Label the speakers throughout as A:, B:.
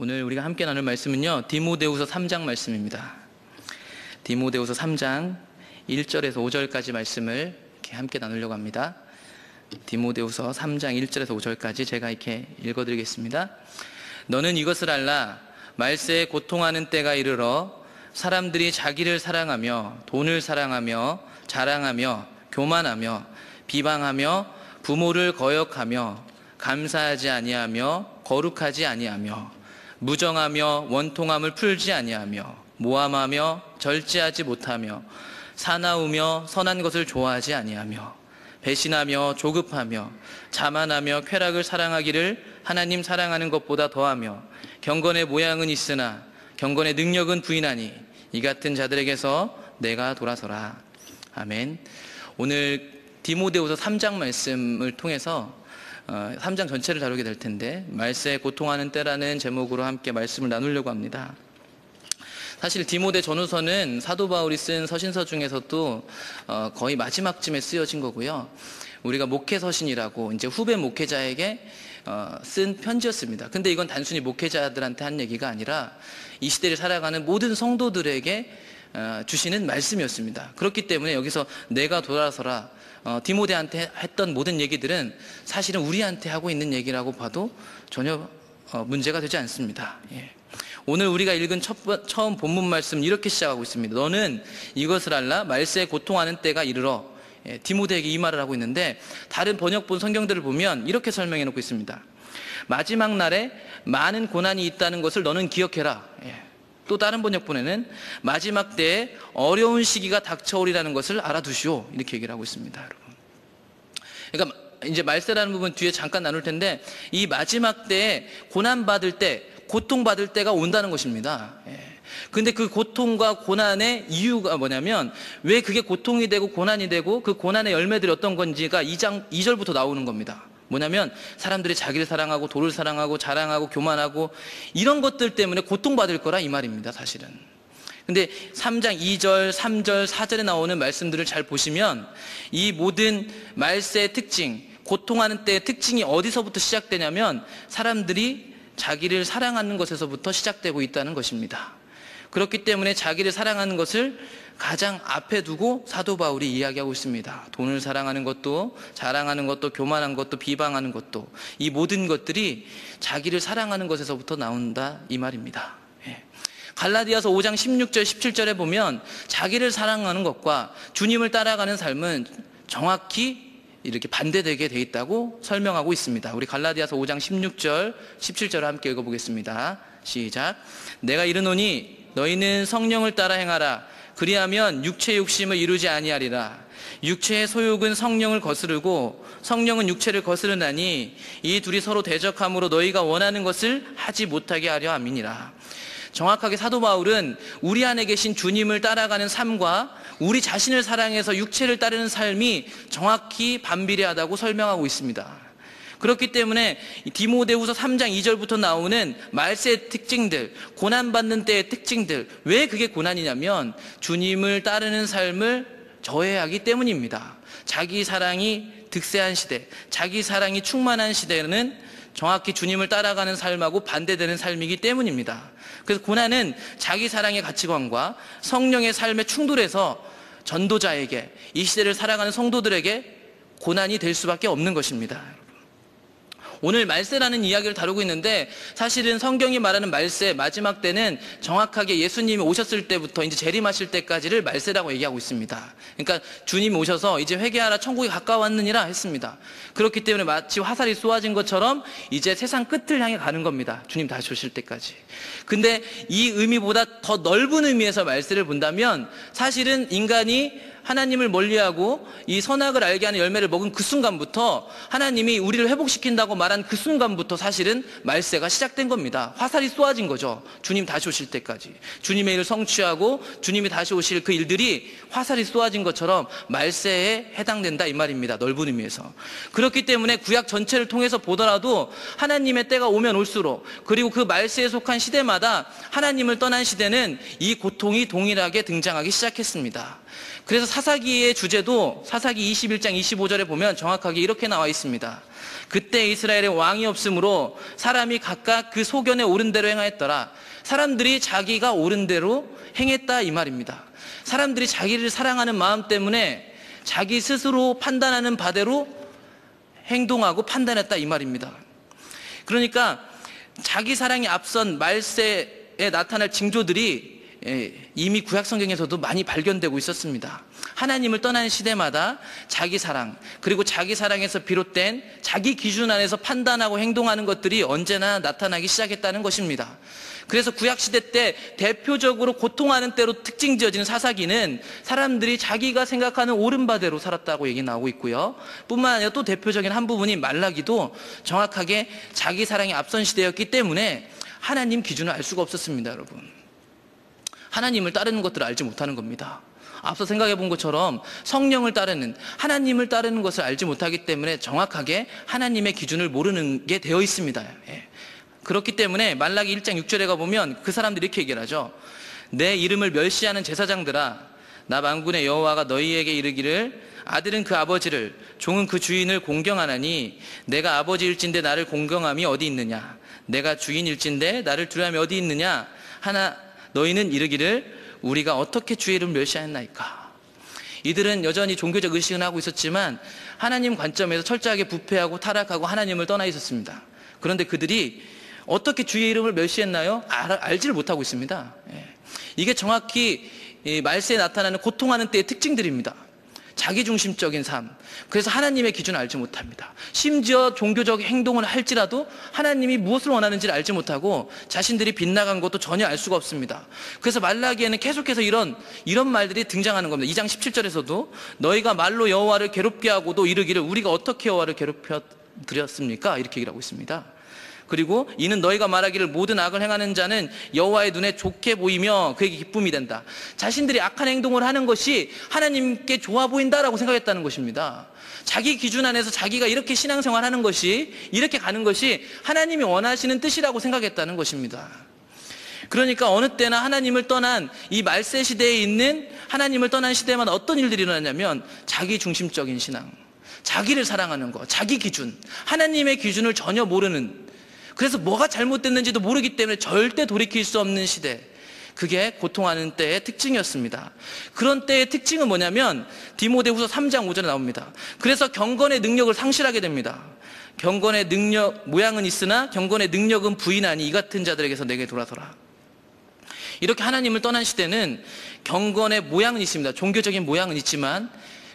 A: 오늘 우리가 함께 나눌 말씀은요, 디모데후서 3장 말씀입니다. 디모데후서 3장 1절에서 5절까지 말씀을 이렇게 함께 나누려고 합니다. 디모데후서 3장 1절에서 5절까지 제가 이렇게 읽어드리겠습니다. 너는 이것을 알라. 말세에 고통하는 때가 이르러 사람들이 자기를 사랑하며 돈을 사랑하며 자랑하며 교만하며 비방하며 부모를 거역하며 감사하지 아니하며 거룩하지 아니하며 무정하며 원통함을 풀지 아니하며 모함하며 절제하지 못하며 사나우며 선한 것을 좋아하지 아니하며 배신하며 조급하며 자만하며 쾌락을 사랑하기를 하나님 사랑하는 것보다 더하며 경건의 모양은 있으나 경건의 능력은 부인하니 이 같은 자들에게서 내가 돌아서라. 아멘. 오늘 디모데후서 3장 말씀을 통해서 3장 전체를 다루게 될 텐데, 말세에 고통하는 때라는 제목으로 함께 말씀을 나누려고 합니다. 사실 디모데 전후서는 사도 바울이 쓴 서신서 중에서도 거의 마지막쯤에 쓰여진 거고요. 우리가 목회서신이라고 이제 후배 목회자에게 쓴 편지였습니다. 근데 이건 단순히 목회자들한테 한 얘기가 아니라 이 시대를 살아가는 모든 성도들에게 주시는 말씀이었습니다. 그렇기 때문에 여기서 내가 돌아서라, 디모데한테 했던 모든 얘기들은 사실은 우리한테 하고 있는 얘기라고 봐도 전혀 문제가 되지 않습니다. 예. 오늘 우리가 읽은 처음 본문 말씀 이렇게 시작하고 있습니다. 너는 이것을 알라. 말세에 고통하는 때가 이르러. 예, 디모데에게 이 말을 하고 있는데, 다른 번역본 성경들을 보면 이렇게 설명해 놓고 있습니다. 마지막 날에 많은 고난이 있다는 것을 너는 기억해라. 예. 또 다른 번역본에는 마지막 때에 어려운 시기가 닥쳐오리라는 것을 알아두시오, 이렇게 얘기를 하고 있습니다, 여러분. 그러니까 이제 말세라는 부분 뒤에 잠깐 나눌 텐데, 이 마지막 때에 고난받을 때, 고통받을 때가 온다는 것입니다. 근데 그 고통과 고난의 이유가 뭐냐면, 왜 그게 고통이 되고 고난이 되고 그 고난의 열매들이 어떤 건지가 2장 2절부터 나오는 겁니다. 뭐냐면 사람들이 자기를 사랑하고 돈을 사랑하고 자랑하고 교만하고 이런 것들 때문에 고통받을 거라 이 말입니다, 사실은. 근데 3장 2절, 3절, 4절에 나오는 말씀들을 잘 보시면 이 모든 말세의 특징, 고통하는 때의 특징이 어디서부터 시작되냐면 사람들이 자기를 사랑하는 것에서부터 시작되고 있다는 것입니다. 그렇기 때문에 자기를 사랑하는 것을 가장 앞에 두고 사도 바울이 이야기하고 있습니다. 돈을 사랑하는 것도, 자랑하는 것도, 교만한 것도, 비방하는 것도, 이 모든 것들이 자기를 사랑하는 것에서부터 나온다, 이 말입니다. 갈라디아서 5장 16절 17절에 보면 자기를 사랑하는 것과 주님을 따라가는 삶은 정확히 이렇게 반대되게 돼 있다고 설명하고 있습니다. 우리 갈라디아서 5장 16절 17절을 함께 읽어보겠습니다. 시작. 내가 이르노니 너희는 성령을 따라 행하라. 그리하면 육체의 욕심을 이루지 아니하리라. 육체의 소욕은 성령을 거스르고 성령은 육체를 거스르나니 이 둘이 서로 대적함으로 너희가 원하는 것을 하지 못하게 하려 함이니라. 정확하게 사도 바울은 우리 안에 계신 주님을 따라가는 삶과 우리 자신을 사랑해서 육체를 따르는 삶이 정확히 반비례하다고 설명하고 있습니다. 그렇기 때문에 디모데후서 3장 2절부터 나오는 말세의 특징들, 고난받는 때의 특징들, 왜 그게 고난이냐면 주님을 따르는 삶을 저해하기 때문입니다. 자기 사랑이 득세한 시대, 자기 사랑이 충만한 시대는 정확히 주님을 따라가는 삶하고 반대되는 삶이기 때문입니다. 그래서 고난은 자기 사랑의 가치관과 성령의 삶의 충돌에서 전도자에게, 이 시대를 살아가는 성도들에게 고난이 될 수밖에 없는 것입니다. 오늘 말세라는 이야기를 다루고 있는데, 사실은 성경이 말하는 말세, 마지막 때는 정확하게 예수님이 오셨을 때부터 이제 재림하실 때까지를 말세라고 얘기하고 있습니다. 그러니까 주님이 오셔서 이제 회개하라, 천국이 가까웠느니라 했습니다. 그렇기 때문에 마치 화살이 쏘아진 것처럼 이제 세상 끝을 향해 가는 겁니다. 주님 다시 오실 때까지. 근데 이 의미보다 더 넓은 의미에서 말세를 본다면, 사실은 인간이 하나님을 멀리하고 이 선악을 알게 하는 열매를 먹은 그 순간부터, 하나님이 우리를 회복시킨다고 말한 그 순간부터 사실은 말세가 시작된 겁니다. 화살이 쏘아진 거죠. 주님 다시 오실 때까지. 주님의 일을 성취하고 주님이 다시 오실 그 일들이 화살이 쏘아진 것처럼 말세에 해당된다, 이 말입니다. 넓은 의미에서. 그렇기 때문에 구약 전체를 통해서 보더라도 하나님의 때가 오면 올수록, 그리고 그 말세에 속한 시대마다 하나님을 떠난 시대는 이 고통이 동일하게 등장하기 시작했습니다. 그래서 사사기의 주제도 사사기 21장 25절에 보면 정확하게 이렇게 나와 있습니다. 그때 이스라엘에 왕이 없으므로 사람이 각각 그 소견에 옳은 대로 행하였더라. 사람들이 자기가 옳은 대로 행했다 이 말입니다. 사람들이 자기를 사랑하는 마음 때문에 자기 스스로 판단하는 바대로 행동하고 판단했다 이 말입니다. 그러니까 자기 사랑이 앞선 말세에 나타날 징조들이 이미 구약 성경에서도 많이 발견되고 있었습니다. 하나님을 떠나는 시대마다 자기 사랑, 그리고 자기 사랑에서 비롯된 자기 기준 안에서 판단하고 행동하는 것들이 언제나 나타나기 시작했다는 것입니다. 그래서 구약시대 때 대표적으로 고통하는 때로 특징 지어지는 사사기는 사람들이 자기가 생각하는 옳은 바대로 살았다고 얘기 나오고 있고요. 뿐만 아니라 또 대표적인 한 부분이 말라기도 정확하게 자기 사랑이 앞선 시대였기 때문에 하나님 기준을 알 수가 없었습니다, 여러분. 하나님을 따르는 것들을 알지 못하는 겁니다. 앞서 생각해 본 것처럼 성령을 따르는, 하나님을 따르는 것을 알지 못하기 때문에 정확하게 하나님의 기준을 모르는 게 되어 있습니다. 그렇기 때문에 말라기 1장 6절에 가보면 그 사람들이 이렇게 얘기를 하죠. 내 이름을 멸시하는 제사장들아, 나 만군의 여호와가 너희에게 이르기를 아들은 그 아버지를, 종은 그 주인을 공경하나니 내가 아버지일진데 나를 공경함이 어디 있느냐, 내가 주인일진데 나를 두려움이 어디 있느냐 하나 너희는 이르기를 우리가 어떻게 주의 이름을 멸시하였나이까. 이들은 여전히 종교적 의식은 하고 있었지만 하나님 관점에서 철저하게 부패하고 타락하고 하나님을 떠나 있었습니다. 그런데 그들이 어떻게 주의 이름을 멸시했나요? 알지를 못하고 있습니다. 이게 정확히 말세에 나타나는 고통하는 때의 특징들입니다. 자기중심적인 삶. 그래서 하나님의 기준을 알지 못합니다. 심지어 종교적 행동을 할지라도 하나님이 무엇을 원하는지를 알지 못하고 자신들이 빗나간 것도 전혀 알 수가 없습니다. 그래서 말라기에는 계속해서 이런 말들이 등장하는 겁니다. 2장 17절에서도 너희가 말로 여호와를 괴롭게 하고도 이르기를 우리가 어떻게 여호와를 괴롭혀 드렸습니까? 이렇게 얘기를 하고 있습니다. 그리고 이는 너희가 말하기를 모든 악을 행하는 자는 여호와의 눈에 좋게 보이며 그에게 기쁨이 된다. 자신들이 악한 행동을 하는 것이 하나님께 좋아 보인다라고 생각했다는 것입니다. 자기 기준 안에서 자기가 이렇게 신앙생활하는 것이, 이렇게 가는 것이 하나님이 원하시는 뜻이라고 생각했다는 것입니다. 그러니까 어느 때나 하나님을 떠난 이 말세 시대에 있는 하나님을 떠난 시대마다 어떤 일들이 일어나냐면 자기 중심적인 신앙, 자기를 사랑하는 것, 자기 기준, 하나님의 기준을 전혀 모르는, 그래서 뭐가 잘못됐는지도 모르기 때문에 절대 돌이킬 수 없는 시대, 그게 고통하는 때의 특징이었습니다. 그런 때의 특징은 뭐냐면 디모데후서 3장 5절에 나옵니다. 그래서 경건의 능력을 상실하게 됩니다. 경건의 능력 모양은 있으나 경건의 능력은 부인하니 이 같은 자들에게서 내게 돌아서라. 이렇게 하나님을 떠난 시대는 경건의 모양은 있습니다. 종교적인 모양은 있지만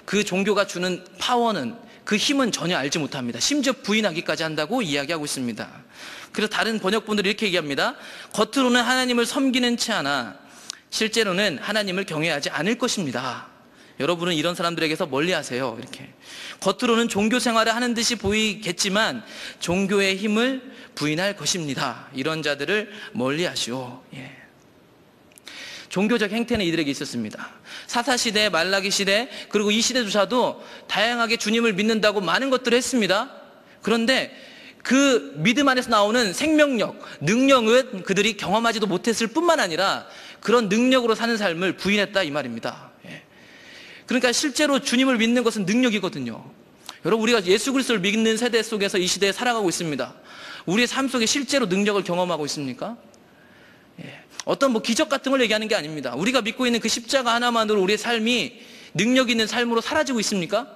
A: 그 종교가 주는 파워는, 그 힘은 전혀 알지 못합니다. 심지어 부인하기까지 한다고 이야기하고 있습니다. 그래서 다른 번역본들이 이렇게 얘기합니다. 겉으로는 하나님을 섬기는 채 하나 실제로는 하나님을 경외하지 않을 것입니다. 여러분은 이런 사람들에게서 멀리하세요. 이렇게 겉으로는 종교 생활을 하는 듯이 보이겠지만 종교의 힘을 부인할 것입니다. 이런 자들을 멀리하시오. 종교적 행태는 이들에게 있었습니다. 사사시대, 말라기시대, 그리고 이 시대조차도 다양하게 주님을 믿는다고 많은 것들을 했습니다. 그런데 그 믿음 안에서 나오는 생명력, 능력은 그들이 경험하지도 못했을 뿐만 아니라 그런 능력으로 사는 삶을 부인했다 이 말입니다. 그러니까 실제로 주님을 믿는 것은 능력이거든요. 여러분, 우리가 예수 그리스도를 믿는 세대 속에서 이 시대에 살아가고 있습니다. 우리의 삶 속에 실제로 능력을 경험하고 있습니까? 어떤 기적 같은 걸 얘기하는 게 아닙니다. 우리가 믿고 있는 그 십자가 하나만으로 우리의 삶이 능력 있는 삶으로 사라지고 있습니까?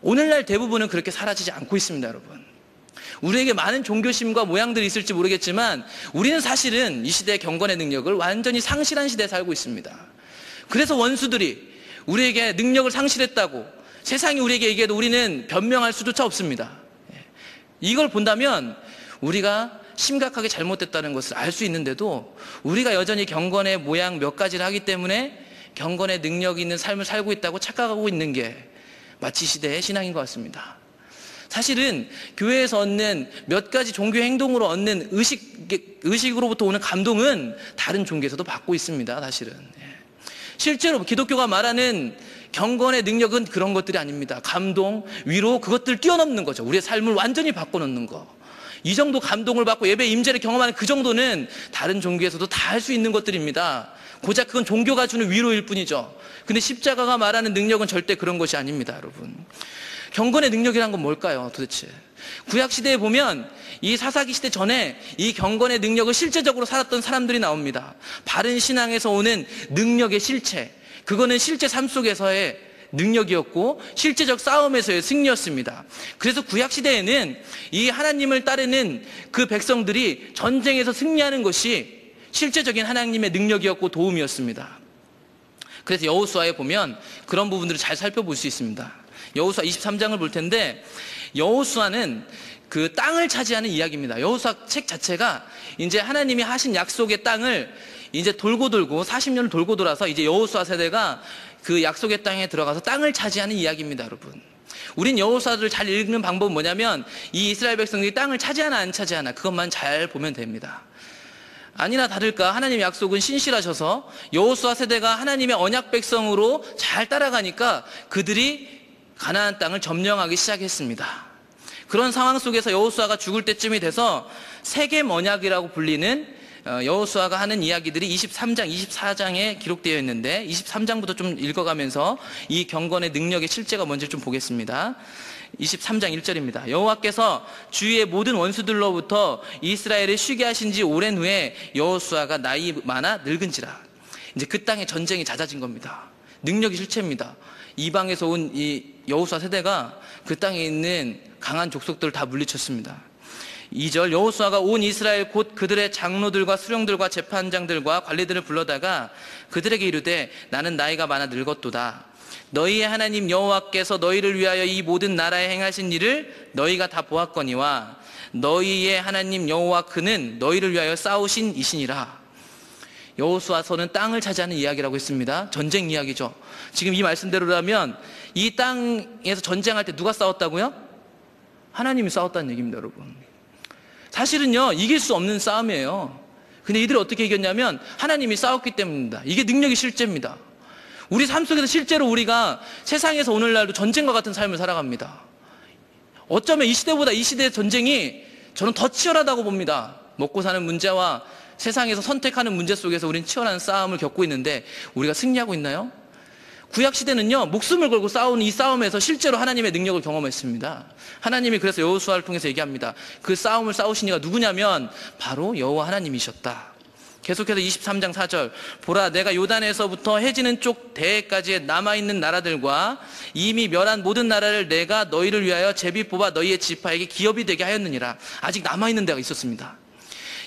A: 오늘날 대부분은 그렇게 사라지지 않고 있습니다, 여러분. 우리에게 많은 종교심과 모양들이 있을지 모르겠지만 우리는 사실은 이 시대의 경건의 능력을 완전히 상실한 시대에 살고 있습니다. 그래서 원수들이 우리에게 능력을 상실했다고 세상이 우리에게 얘기해도 우리는 변명할 수조차 없습니다. 이걸 본다면 우리가 심각하게 잘못됐다는 것을 알 수 있는데도 우리가 여전히 경건의 모양 몇 가지를 하기 때문에 경건의 능력이 있는 삶을 살고 있다고 착각하고 있는 게 마치 시대의 신앙인 것 같습니다. 사실은 교회에서 얻는 몇 가지 종교 행동으로 얻는 의식으로부터 오는 감동은 다른 종교에서도 받고 있습니다. 사실은 실제로 기독교가 말하는 경건의 능력은 그런 것들이 아닙니다. 감동, 위로, 그것들을 뛰어넘는 거죠. 우리의 삶을 완전히 바꿔놓는 거. 이 정도 감동을 받고 예배 임재를 경험하는 그 정도는 다른 종교에서도 다 할 수 있는 것들입니다. 고작 그건 종교가 주는 위로일 뿐이죠. 근데 십자가가 말하는 능력은 절대 그런 것이 아닙니다, 여러분. 경건의 능력이란 건 뭘까요, 도대체? 구약시대에 보면 이 사사기 시대 전에 이 경건의 능력을 실제적으로 살았던 사람들이 나옵니다. 바른 신앙에서 오는 능력의 실체, 그거는 실제 삶 속에서의 능력이었고 실제적 싸움에서의 승리였습니다. 그래서 구약시대에는 이 하나님을 따르는 그 백성들이 전쟁에서 승리하는 것이 실제적인 하나님의 능력이었고 도움이었습니다. 그래서 여호수아에 보면 그런 부분들을 잘 살펴볼 수 있습니다. 여호수아 23장을 볼 텐데, 여호수아는 그 땅을 차지하는 이야기입니다. 여호수아 책 자체가 이제 하나님이 하신 약속의 땅을 이제 돌고 40년을 돌고 돌아서 이제 여호수아 세대가 그 약속의 땅에 들어가서 땅을 차지하는 이야기입니다, 여러분. 우린 여호수아를 잘 읽는 방법은 뭐냐면 이 이스라엘 백성들이 땅을 차지하나 안 차지하나 그것만 잘 보면 됩니다. 아니나 다를까 하나님의 약속은 신실하셔서 여호수아 세대가 하나님의 언약 백성으로 잘 따라가니까 그들이 가나안 땅을 점령하기 시작했습니다. 그런 상황 속에서 여호수아가 죽을 때쯤이 돼서 세겜 언약이라고 불리는 여호수아가 하는 이야기들이 23장, 24장에 기록되어 있는데 23장부터 좀 읽어가면서 이 경건의 능력의 실제가 뭔지 좀 보겠습니다. 23장 1절입니다. 여호와께서 주위의 모든 원수들로부터 이스라엘을 쉬게 하신 지 오랜 후에 여호수아가 나이 많아 늙은지라. 이제 그 땅에 전쟁이 잦아진 겁니다. 능력이 실체입니다. 이방에서 온 이 여호수아 세대가 그 땅에 있는 강한 족속들을 다 물리쳤습니다. 2절, 여호수아가 온 이스라엘 곧 그들의 장로들과 수령들과 재판장들과 관리들을 불러다가 그들에게 이르되 나는 나이가 많아 늙었도다. 너희의 하나님 여호와께서 너희를 위하여 이 모든 나라에 행하신 일을 너희가 다 보았거니와 너희의 하나님 여호와 그는 너희를 위하여 싸우신 이시니라. 여호수아서는 땅을 차지하는 이야기라고 했습니다. 전쟁 이야기죠. 지금 이 말씀대로라면 이 땅에서 전쟁할 때 누가 싸웠다고요? 하나님이 싸웠다는 얘기입니다, 여러분. 사실은요, 이길 수 없는 싸움이에요. 근데 이들이 어떻게 이겼냐면 하나님이 싸웠기 때문입니다. 이게 능력이 실제입니다. 우리 삶 속에서 실제로 우리가 세상에서 오늘날도 전쟁과 같은 삶을 살아갑니다. 어쩌면 이 시대보다 이 시대의 전쟁이 저는 더 치열하다고 봅니다. 먹고 사는 문제와 세상에서 선택하는 문제 속에서 우리는 치열한 싸움을 겪고 있는데 우리가 승리하고 있나요? 구약시대는요, 목숨을 걸고 싸우는 이 싸움에서 실제로 하나님의 능력을 경험했습니다. 하나님이 그래서 여호수아를 통해서 얘기합니다. 그 싸움을 싸우신 이가 누구냐면 바로 여호와 하나님이셨다. 계속해서 23장 4절, 보라 내가 요단에서부터 해지는 쪽 대해까지의 남아있는 나라들과 이미 멸한 모든 나라를 내가 너희를 위하여 제비 뽑아 너희의 지파에게 기업이 되게 하였느니라. 아직 남아있는 데가 있었습니다.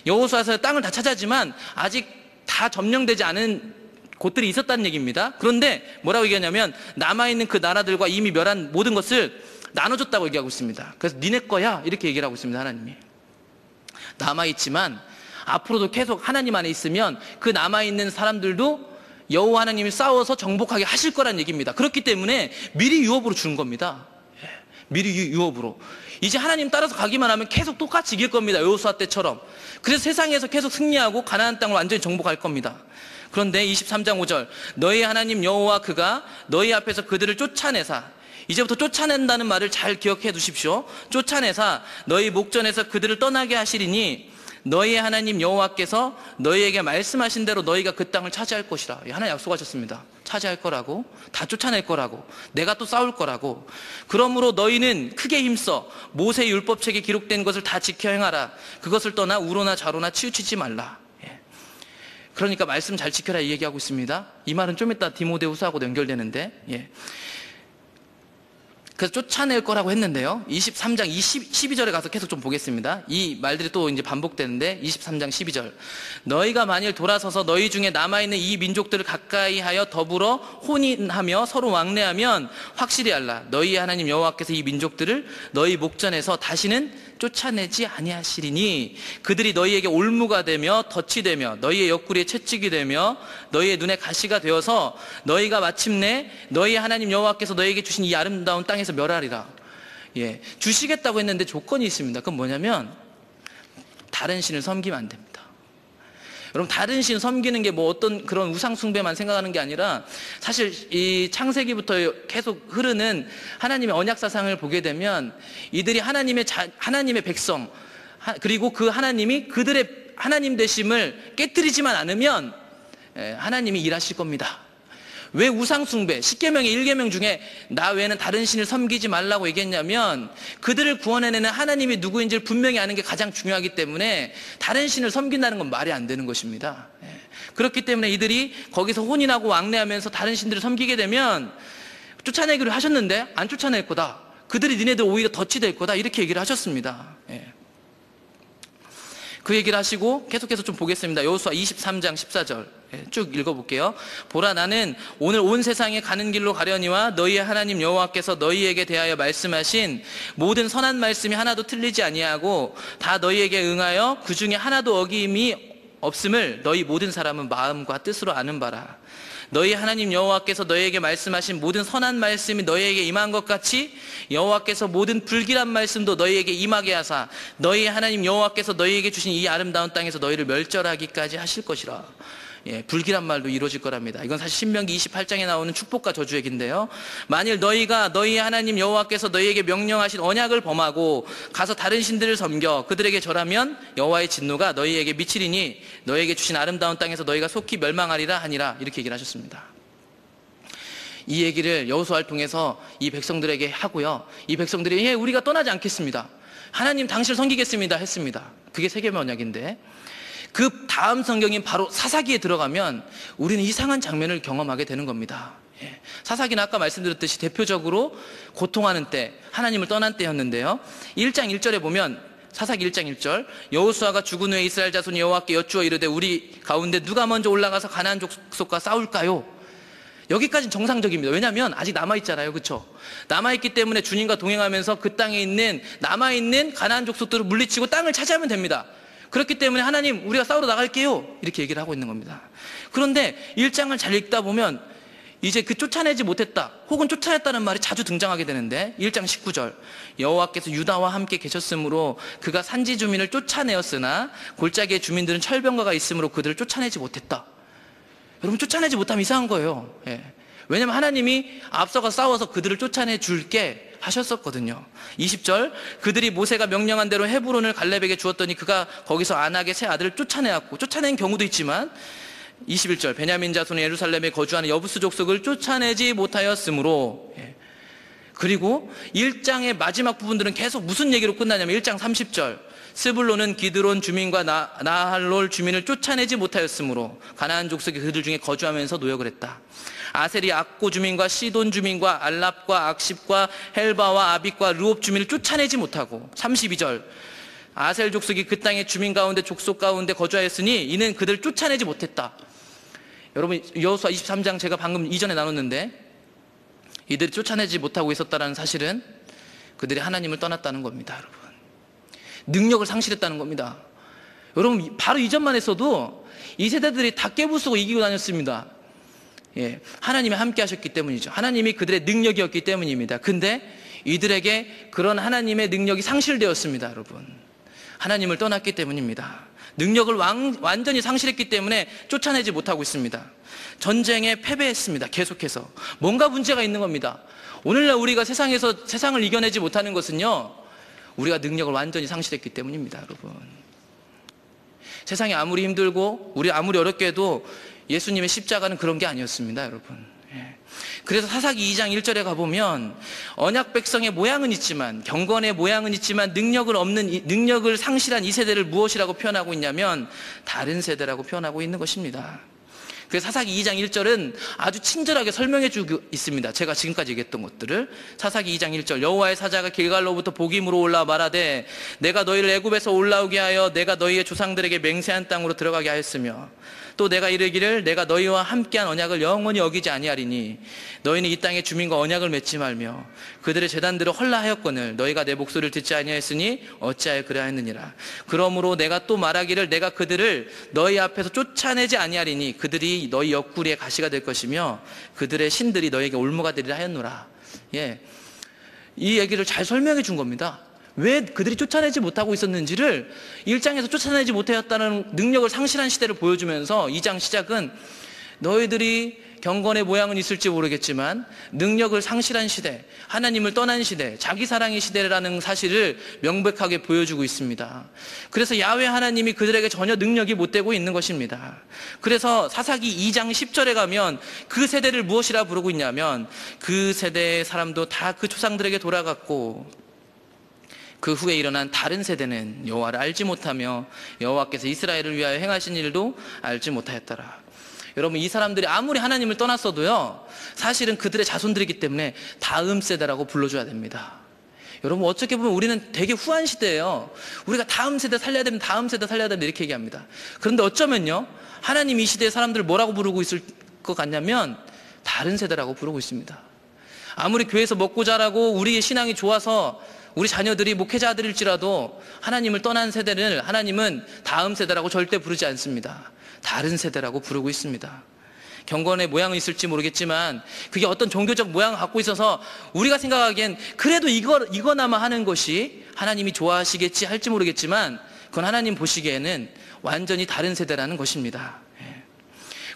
A: 여호수아에서 땅을 다 차지하지만 아직 다 점령되지 않은 곳들이 있었다는 얘기입니다. 그런데 뭐라고 얘기하냐면 남아있는 그 나라들과 이미 멸한 모든 것을 나눠줬다고 얘기하고 있습니다. 그래서 니네 거야 이렇게 얘기를 하고 있습니다. 하나님이 남아있지만 앞으로도 계속 하나님 안에 있으면 그 남아있는 사람들도 여호와 하나님이 싸워서 정복하게 하실 거란 얘기입니다. 그렇기 때문에 미리 유업으로 주는 겁니다. 미리 유업으로. 이제 하나님 따라서 가기만 하면 계속 똑같이 이길 겁니다. 여호수아 때처럼. 그래서 세상에서 계속 승리하고 가나안 땅을 완전히 정복할 겁니다. 그런데 23장 5절, 너희 하나님 여호와 그가 너희 앞에서 그들을 쫓아내사, 이제부터 쫓아낸다는 말을 잘 기억해 두십시오. 쫓아내사 너희 목전에서 그들을 떠나게 하시리니 너희의 하나님 여호와께서 너희에게 말씀하신 대로 너희가 그 땅을 차지할 것이라. 하나님 약속하셨습니다. 차지할 거라고, 다 쫓아낼 거라고, 내가 또 싸울 거라고. 그러므로 너희는 크게 힘써 모세 율법책에 기록된 것을 다 지켜 행하라. 그것을 떠나 우로나 좌로나 치우치지 말라. 그러니까 말씀 잘 지켜라 이 얘기하고 있습니다. 이 말은 좀 이따 디모데후서하고도 연결되는데, 그래서 쫓아낼 거라고 했는데요. 23장 12절에 가서 계속 좀 보겠습니다. 이 말들이 또 이제 반복되는데 23장 12절. 너희가 만일 돌아서서 너희 중에 남아있는 이 민족들을 가까이 하여 더불어 혼인하며 서로 왕래하면 확실히 알라. 너희 하나님 여호와께서 이 민족들을 너희 목전에서 다시는 쫓아내지 아니하시리니 그들이 너희에게 올무가 되며 덫이 되며 너희의 옆구리에 채찍이 되며 너희의 눈에 가시가 되어서 너희가 마침내 너희 하나님 여호와께서 너희에게 주신 이 아름다운 땅에서 멸하리라. 주시겠다고 했는데 조건이 있습니다. 그건 뭐냐면 다른 신을 섬기면 안 됩니다. 여러분, 다른 신 섬기는 게 뭐 어떤 그런 우상 숭배만 생각하는 게 아니라 사실 이 창세기부터 계속 흐르는 하나님의 언약 사상을 보게 되면 이들이 하나님의 백성, 그리고 그 하나님이 그들의 하나님 되심을 깨뜨리지만 않으면 하나님이 일하실 겁니다. 왜 우상숭배, 10계명의 1계명 중에 나 외에는 다른 신을 섬기지 말라고 얘기했냐면 그들을 구원해내는 하나님이 누구인지를 분명히 아는 게 가장 중요하기 때문에 다른 신을 섬긴다는 건 말이 안 되는 것입니다. 그렇기 때문에 이들이 거기서 혼인하고 왕래하면서 다른 신들을 섬기게 되면 쫓아내기로 하셨는데 안 쫓아낼 거다. 그들이 니네들 오히려 덫이 될 거다. 이렇게 얘기를 하셨습니다. 그 얘기를 하시고 계속해서 좀 보겠습니다. 여호수아 23장 14절 쭉 읽어볼게요. 보라, 나는 오늘 온 세상에 가는 길로 가려니와 너희의 하나님 여호와께서 너희에게 대하여 말씀하신 모든 선한 말씀이 하나도 틀리지 아니하고 다 너희에게 응하여 그 중에 하나도 어김이 없음을 너희 모든 사람은 마음과 뜻으로 아는 바라. 너희 하나님 여호와께서 너희에게 말씀하신 모든 선한 말씀이 너희에게 임한 것 같이 여호와께서 모든 불길한 말씀도 너희에게 임하게 하사 너희 하나님 여호와께서 너희에게 주신 이 아름다운 땅에서 너희를 멸절하기까지 하실 것이라. 불길한 말도 이루어질 거랍니다. 이건 사실 신명기 28장에 나오는 축복과 저주 얘기인데요. 만일 너희가 너희 하나님 여호와께서 너희에게 명령하신 언약을 범하고 가서 다른 신들을 섬겨 그들에게 절하면 여호와의 진노가 너희에게 미치리니 너희에게 주신 아름다운 땅에서 너희가 속히 멸망하리라 하니라. 이렇게 얘기를 하셨습니다. 이 얘기를 여호수아를 통해서 이 백성들에게 하고요. 이 백성들이 우리가 떠나지 않겠습니다. 하나님 당신을 섬기겠습니다 했습니다. 그게 세계명 언약인데 그 다음 성경인 바로 사사기에 들어가면 우리는 이상한 장면을 경험하게 되는 겁니다. 사사기는 아까 말씀드렸듯이 대표적으로 고통하는 때, 하나님을 떠난 때였는데요. 1장 1절에 보면 사사기 1장 1절 여호수아가 죽은 후에 이스라엘 자손이 여호와께 여쭈어 이르되 우리 가운데 누가 먼저 올라가서 가나안 족속과 싸울까요? 여기까지는 정상적입니다. 왜냐하면 아직 남아있잖아요. 그렇죠? 남아있기 때문에 주님과 동행하면서 그 땅에 있는 남아있는 가나안 족속들을 물리치고 땅을 차지하면 됩니다. 그렇기 때문에 하나님 우리가 싸우러 나갈게요 이렇게 얘기를 하고 있는 겁니다. 그런데 1장을 잘 읽다 보면 이제 그 쫓아내지 못했다 혹은 쫓아냈다는 말이 자주 등장하게 되는데 1장 19절 여호와께서 유다와 함께 계셨으므로 그가 산지 주민을 쫓아내었으나 골짜기의 주민들은 철병거가 있으므로 그들을 쫓아내지 못했다. 여러분 쫓아내지 못하면 이상한 거예요. 왜냐하면 하나님이 앞서가 싸워서 그들을 쫓아내 줄게 하셨었거든요. 20절 그들이 모세가 명령한 대로 헤브론을 갈렙에게 주었더니 그가 거기서 안악의 세 아들을 쫓아내었고 쫓아낸 경우도 있지만 21절 베냐민 자손이 예루살렘에 거주하는 여부스 족속을 쫓아내지 못하였으므로 그리고 1장의 마지막 부분들은 계속 무슨 얘기로 끝나냐면 1장 30절 스불론은 기드론 주민과 나할롤 주민을 쫓아내지 못하였으므로 가나안 족속이 그들 중에 거주하면서 노역을 했다. 아셀이 악고 주민과 시돈 주민과 알랍과 악십과 헬바와 아빅과 르옵 주민을 쫓아내지 못하고 32절 아셀 족속이 그 땅의 주민 가운데 족속 가운데 거주하였으니 이는 그들을 쫓아내지 못했다. 여러분 여호수아 23장 제가 방금 이전에 나눴는데 이들이 쫓아내지 못하고 있었다는 사실은 그들이 하나님을 떠났다는 겁니다. 여러분 능력을 상실했다는 겁니다. 여러분 바로 이전만 했어도 이 세대들이 다 깨부수고 이기고 다녔습니다. 하나님이 함께 하셨기 때문이죠. 하나님이 그들의 능력이었기 때문입니다. 근데 이들에게 그런 하나님의 능력이 상실되었습니다. 여러분 하나님을 떠났기 때문입니다. 능력을 완전히 상실했기 때문에 쫓아내지 못하고 있습니다. 전쟁에 패배했습니다. 계속해서 뭔가 문제가 있는 겁니다. 오늘날 우리가 세상에서 세상을 이겨내지 못하는 것은요 우리가 능력을 완전히 상실했기 때문입니다. 여러분 세상이 아무리 힘들고 우리 아무리 어렵게 해도 예수님의 십자가는 그런 게 아니었습니다. 여러분 그래서 사사기 2장 1절에 가보면 언약 백성의 모양은 있지만 경건의 모양은 있지만 능력을 상실한 이 세대를 무엇이라고 표현하고 있냐면 다른 세대라고 표현하고 있는 것입니다. 그래서 사사기 2장 1절은 아주 친절하게 설명해 주고 있습니다. 제가 지금까지 얘기했던 것들을 사사기 2장 1절 여호와의 사자가 길갈로부터 복임으로 올라와 말하되 내가 너희를 애굽에서 올라오게 하여 내가 너희의 조상들에게 맹세한 땅으로 들어가게 하였으며 또 내가 이르기를 내가 너희와 함께한 언약을 영원히 어기지 아니하리니 너희는 이 땅의 주민과 언약을 맺지 말며 그들의 제단들을 헐라하였거늘 너희가 내 목소리를 듣지 아니하였으니 어찌하여 그래하였느니라. 그러므로 내가 또 말하기를 내가 그들을 너희 앞에서 쫓아내지 아니하리니 그들이 너희 옆구리에 가시가 될 것이며 그들의 신들이 너희에게 올무가 되리라 하였노라. 이 얘기를 잘 설명해 준 겁니다. 왜 그들이 쫓아내지 못하고 있었는지를 1장에서 쫓아내지 못하였다는 능력을 상실한 시대를 보여주면서 2장 시작은 너희들이 경건의 모양은 있을지 모르겠지만 능력을 상실한 시대, 하나님을 떠난 시대, 자기 사랑의 시대라는 사실을 명백하게 보여주고 있습니다. 그래서 야훼 하나님이 그들에게 전혀 능력이 못 되고 있는 것입니다. 그래서 사사기 2장 10절에 가면 그 세대를 무엇이라 부르고 있냐면 그 세대의 사람도 다 그 조상들에게 돌아갔고 그 후에 일어난 다른 세대는 여호와를 알지 못하며 여호와께서 이스라엘을 위하여 행하신 일도 알지 못하였더라. 여러분, 이 사람들이 아무리 하나님을 떠났어도요, 사실은 그들의 자손들이기 때문에 다음 세대라고 불러줘야 됩니다. 여러분, 어떻게 보면 우리는 되게 후한 시대예요. 우리가 다음 세대 살려야 됩니다, 다음 세대 살려야 됩니다, 이렇게 얘기합니다. 그런데 어쩌면요, 하나님 이 시대의 사람들을 뭐라고 부르고 있을 것 같냐면 다른 세대라고 부르고 있습니다. 아무리 교회에서 먹고 자라고 우리의 신앙이 좋아서 우리 자녀들이 목회자들일지라도 하나님을 떠난 세대를 하나님은 다음 세대라고 절대 부르지 않습니다. 다른 세대라고 부르고 있습니다. 경건의 모양은 있을지 모르겠지만 그게 어떤 종교적 모양을 갖고 있어서 우리가 생각하기엔 그래도 이거나마 하는 것이 하나님이 좋아하시겠지 할지 모르겠지만 그건 하나님 보시기에는 완전히 다른 세대라는 것입니다.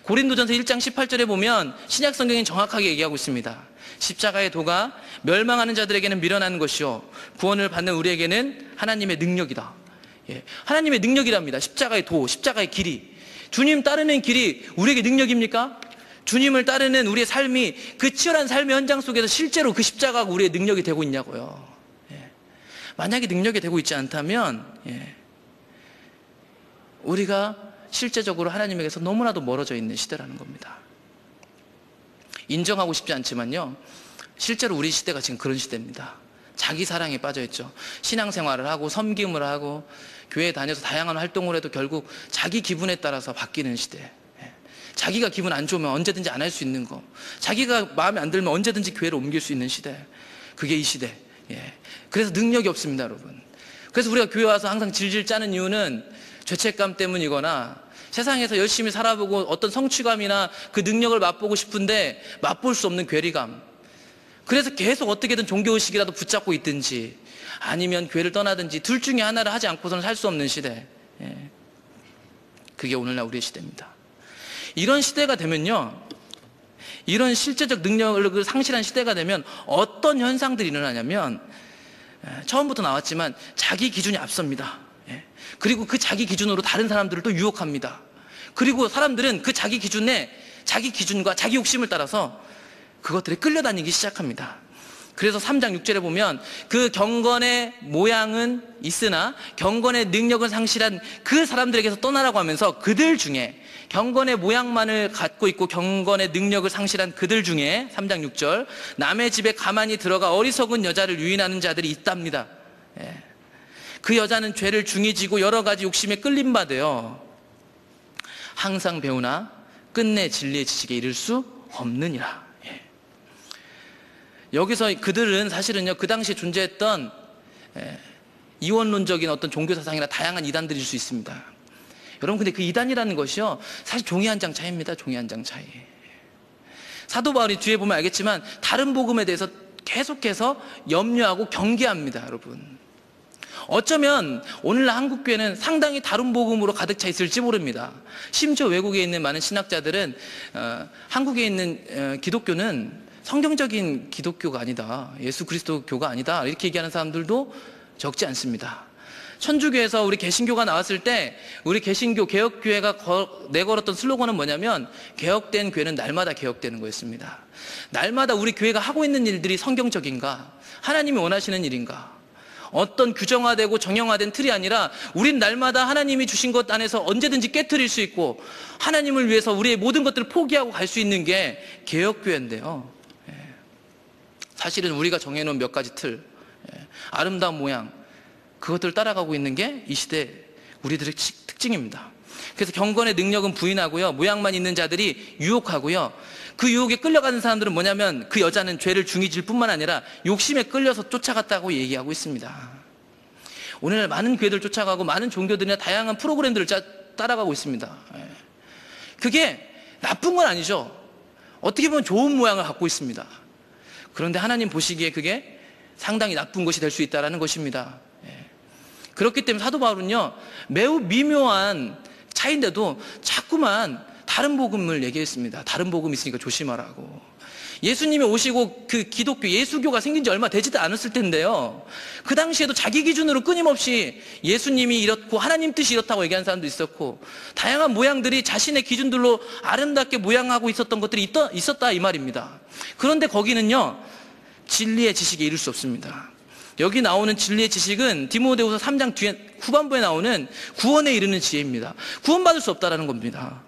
A: 고린도전서 1장 18절에 보면 신약 성경이 정확하게 얘기하고 있습니다. 십자가의 도가 멸망하는 자들에게는 미련한 것이요 구원을 받는 우리에게는 하나님의 능력이다. 하나님의 능력이랍니다. 십자가의 도, 십자가의 길이. 주님 따르는 길이 우리에게 능력입니까? 주님을 따르는 우리의 삶이 그 치열한 삶의 현장 속에서 실제로 그 십자가가 우리의 능력이 되고 있냐고요. 만약에 능력이 되고 있지 않다면 우리가 실제적으로 하나님에게서 너무나도 멀어져 있는 시대라는 겁니다. 인정하고 싶지 않지만요, 실제로 우리 시대가 지금 그런 시대입니다. 자기 사랑에 빠져있죠. 신앙생활을 하고 섬김을 하고 교회에 다녀서 다양한 활동을 해도 결국 자기 기분에 따라서 바뀌는 시대. 자기가 기분 안 좋으면 언제든지 안 할 수 있는 거, 자기가 마음에 안 들면 언제든지 교회를 옮길 수 있는 시대, 그게 이 시대. 그래서 능력이 없습니다, 여러분. 그래서 우리가 교회 와서 항상 질질 짜는 이유는 죄책감 때문이거나 세상에서 열심히 살아보고 어떤 성취감이나 그 능력을 맛보고 싶은데 맛볼 수 없는 괴리감. 그래서 계속 어떻게든 종교의식이라도 붙잡고 있든지 아니면 교회를 떠나든지 둘 중에 하나를 하지 않고서는 살 수 없는 시대. 그게 오늘날 우리의 시대입니다. 이런 시대가 되면요, 이런 실제적 능력을 상실한 시대가 되면 어떤 현상들이 일어나냐면 처음부터 나왔지만 자기 기준이 앞섭니다. 그리고 그 자기 기준으로 다른 사람들을 또 유혹합니다. 그리고 사람들은 그 자기 기준과 자기 욕심을 따라서 그것들에 끌려다니기 시작합니다. 그래서 3장 6절에 보면 그 경건의 모양은 있으나 경건의 능력은 상실한 그 사람들에게서 떠나라고 하면서 그들 중에 경건의 모양만을 갖고 있고 경건의 능력을 상실한 그들 중에 3장 6절 남의 집에 가만히 들어가 어리석은 여자를 유인하는 자들이 있답니다. 그 여자는 죄를 중히 지고 여러 가지 욕심에 끌림받아요. 항상 배우나 끝내 진리의 지식에 이를 수 없느니라. 여기서 그들은 사실은요, 그 당시에 존재했던 이원론적인 어떤 종교사상이나 다양한 이단들일 수 있습니다. 여러분, 근데 그 이단이라는 것이요, 사실 종이 한 장 차이입니다. 종이 한 장 차이. 사도 바울이 뒤에 보면 알겠지만 다른 복음에 대해서 계속해서 염려하고 경계합니다, 여러분. 어쩌면 오늘날 한국교회는 상당히 다른 복음으로 가득 차 있을지 모릅니다. 심지어 외국에 있는 많은 신학자들은 한국에 있는 기독교는 성경적인 기독교가 아니다, 예수 그리스도 교가 아니다, 이렇게 얘기하는 사람들도 적지 않습니다. 천주교에서 우리 개신교가 나왔을 때 우리 개신교 개혁교회가 내걸었던 슬로건은 뭐냐면 개혁된 교회는 날마다 개혁되는 거였습니다. 날마다 우리 교회가 하고 있는 일들이 성경적인가, 하나님이 원하시는 일인가, 어떤 규정화되고 정형화된 틀이 아니라 우린 날마다 하나님이 주신 것 안에서 언제든지 깨트릴 수 있고 하나님을 위해서 우리의 모든 것들을 포기하고 갈 수 있는 게 개혁교회인데요, 사실은 우리가 정해놓은 몇 가지 틀, 아름다운 모양, 그것들을 따라가고 있는 게 이 시대 우리들의 특징입니다. 그래서 경건의 능력은 부인하고요, 모양만 있는 자들이 유혹하고요, 그 유혹에 끌려가는 사람들은 뭐냐면 그 여자는 죄를 중히 질 뿐만 아니라 욕심에 끌려서 쫓아갔다고 얘기하고 있습니다. 오늘날 많은 교회들 쫓아가고 많은 종교들이나 다양한 프로그램들을 따라가고 있습니다. 그게 나쁜 건 아니죠. 어떻게 보면 좋은 모양을 갖고 있습니다. 그런데 하나님 보시기에 그게 상당히 나쁜 것이 될 수 있다는 것입니다. 그렇기 때문에 사도 바울은요, 매우 미묘한 차이인데도 자꾸만 다른 복음을 얘기했습니다. 다른 복음이 있으니까 조심하라고. 예수님이 오시고 그 기독교, 예수교가 생긴 지 얼마 되지도 않았을 텐데요. 그 당시에도 자기 기준으로 끊임없이 예수님이 이렇고 하나님 뜻이 이렇다고 얘기하는 사람도 있었고, 다양한 모양들이 자신의 기준들로 아름답게 모양하고 있었던 것들이 있었다 이 말입니다. 그런데 거기는요, 진리의 지식에 이를 수 없습니다. 여기 나오는 진리의 지식은 디모데후서 3장 뒤에 후반부에 나오는 구원에 이르는 지혜입니다. 구원받을 수 없다라는 겁니다.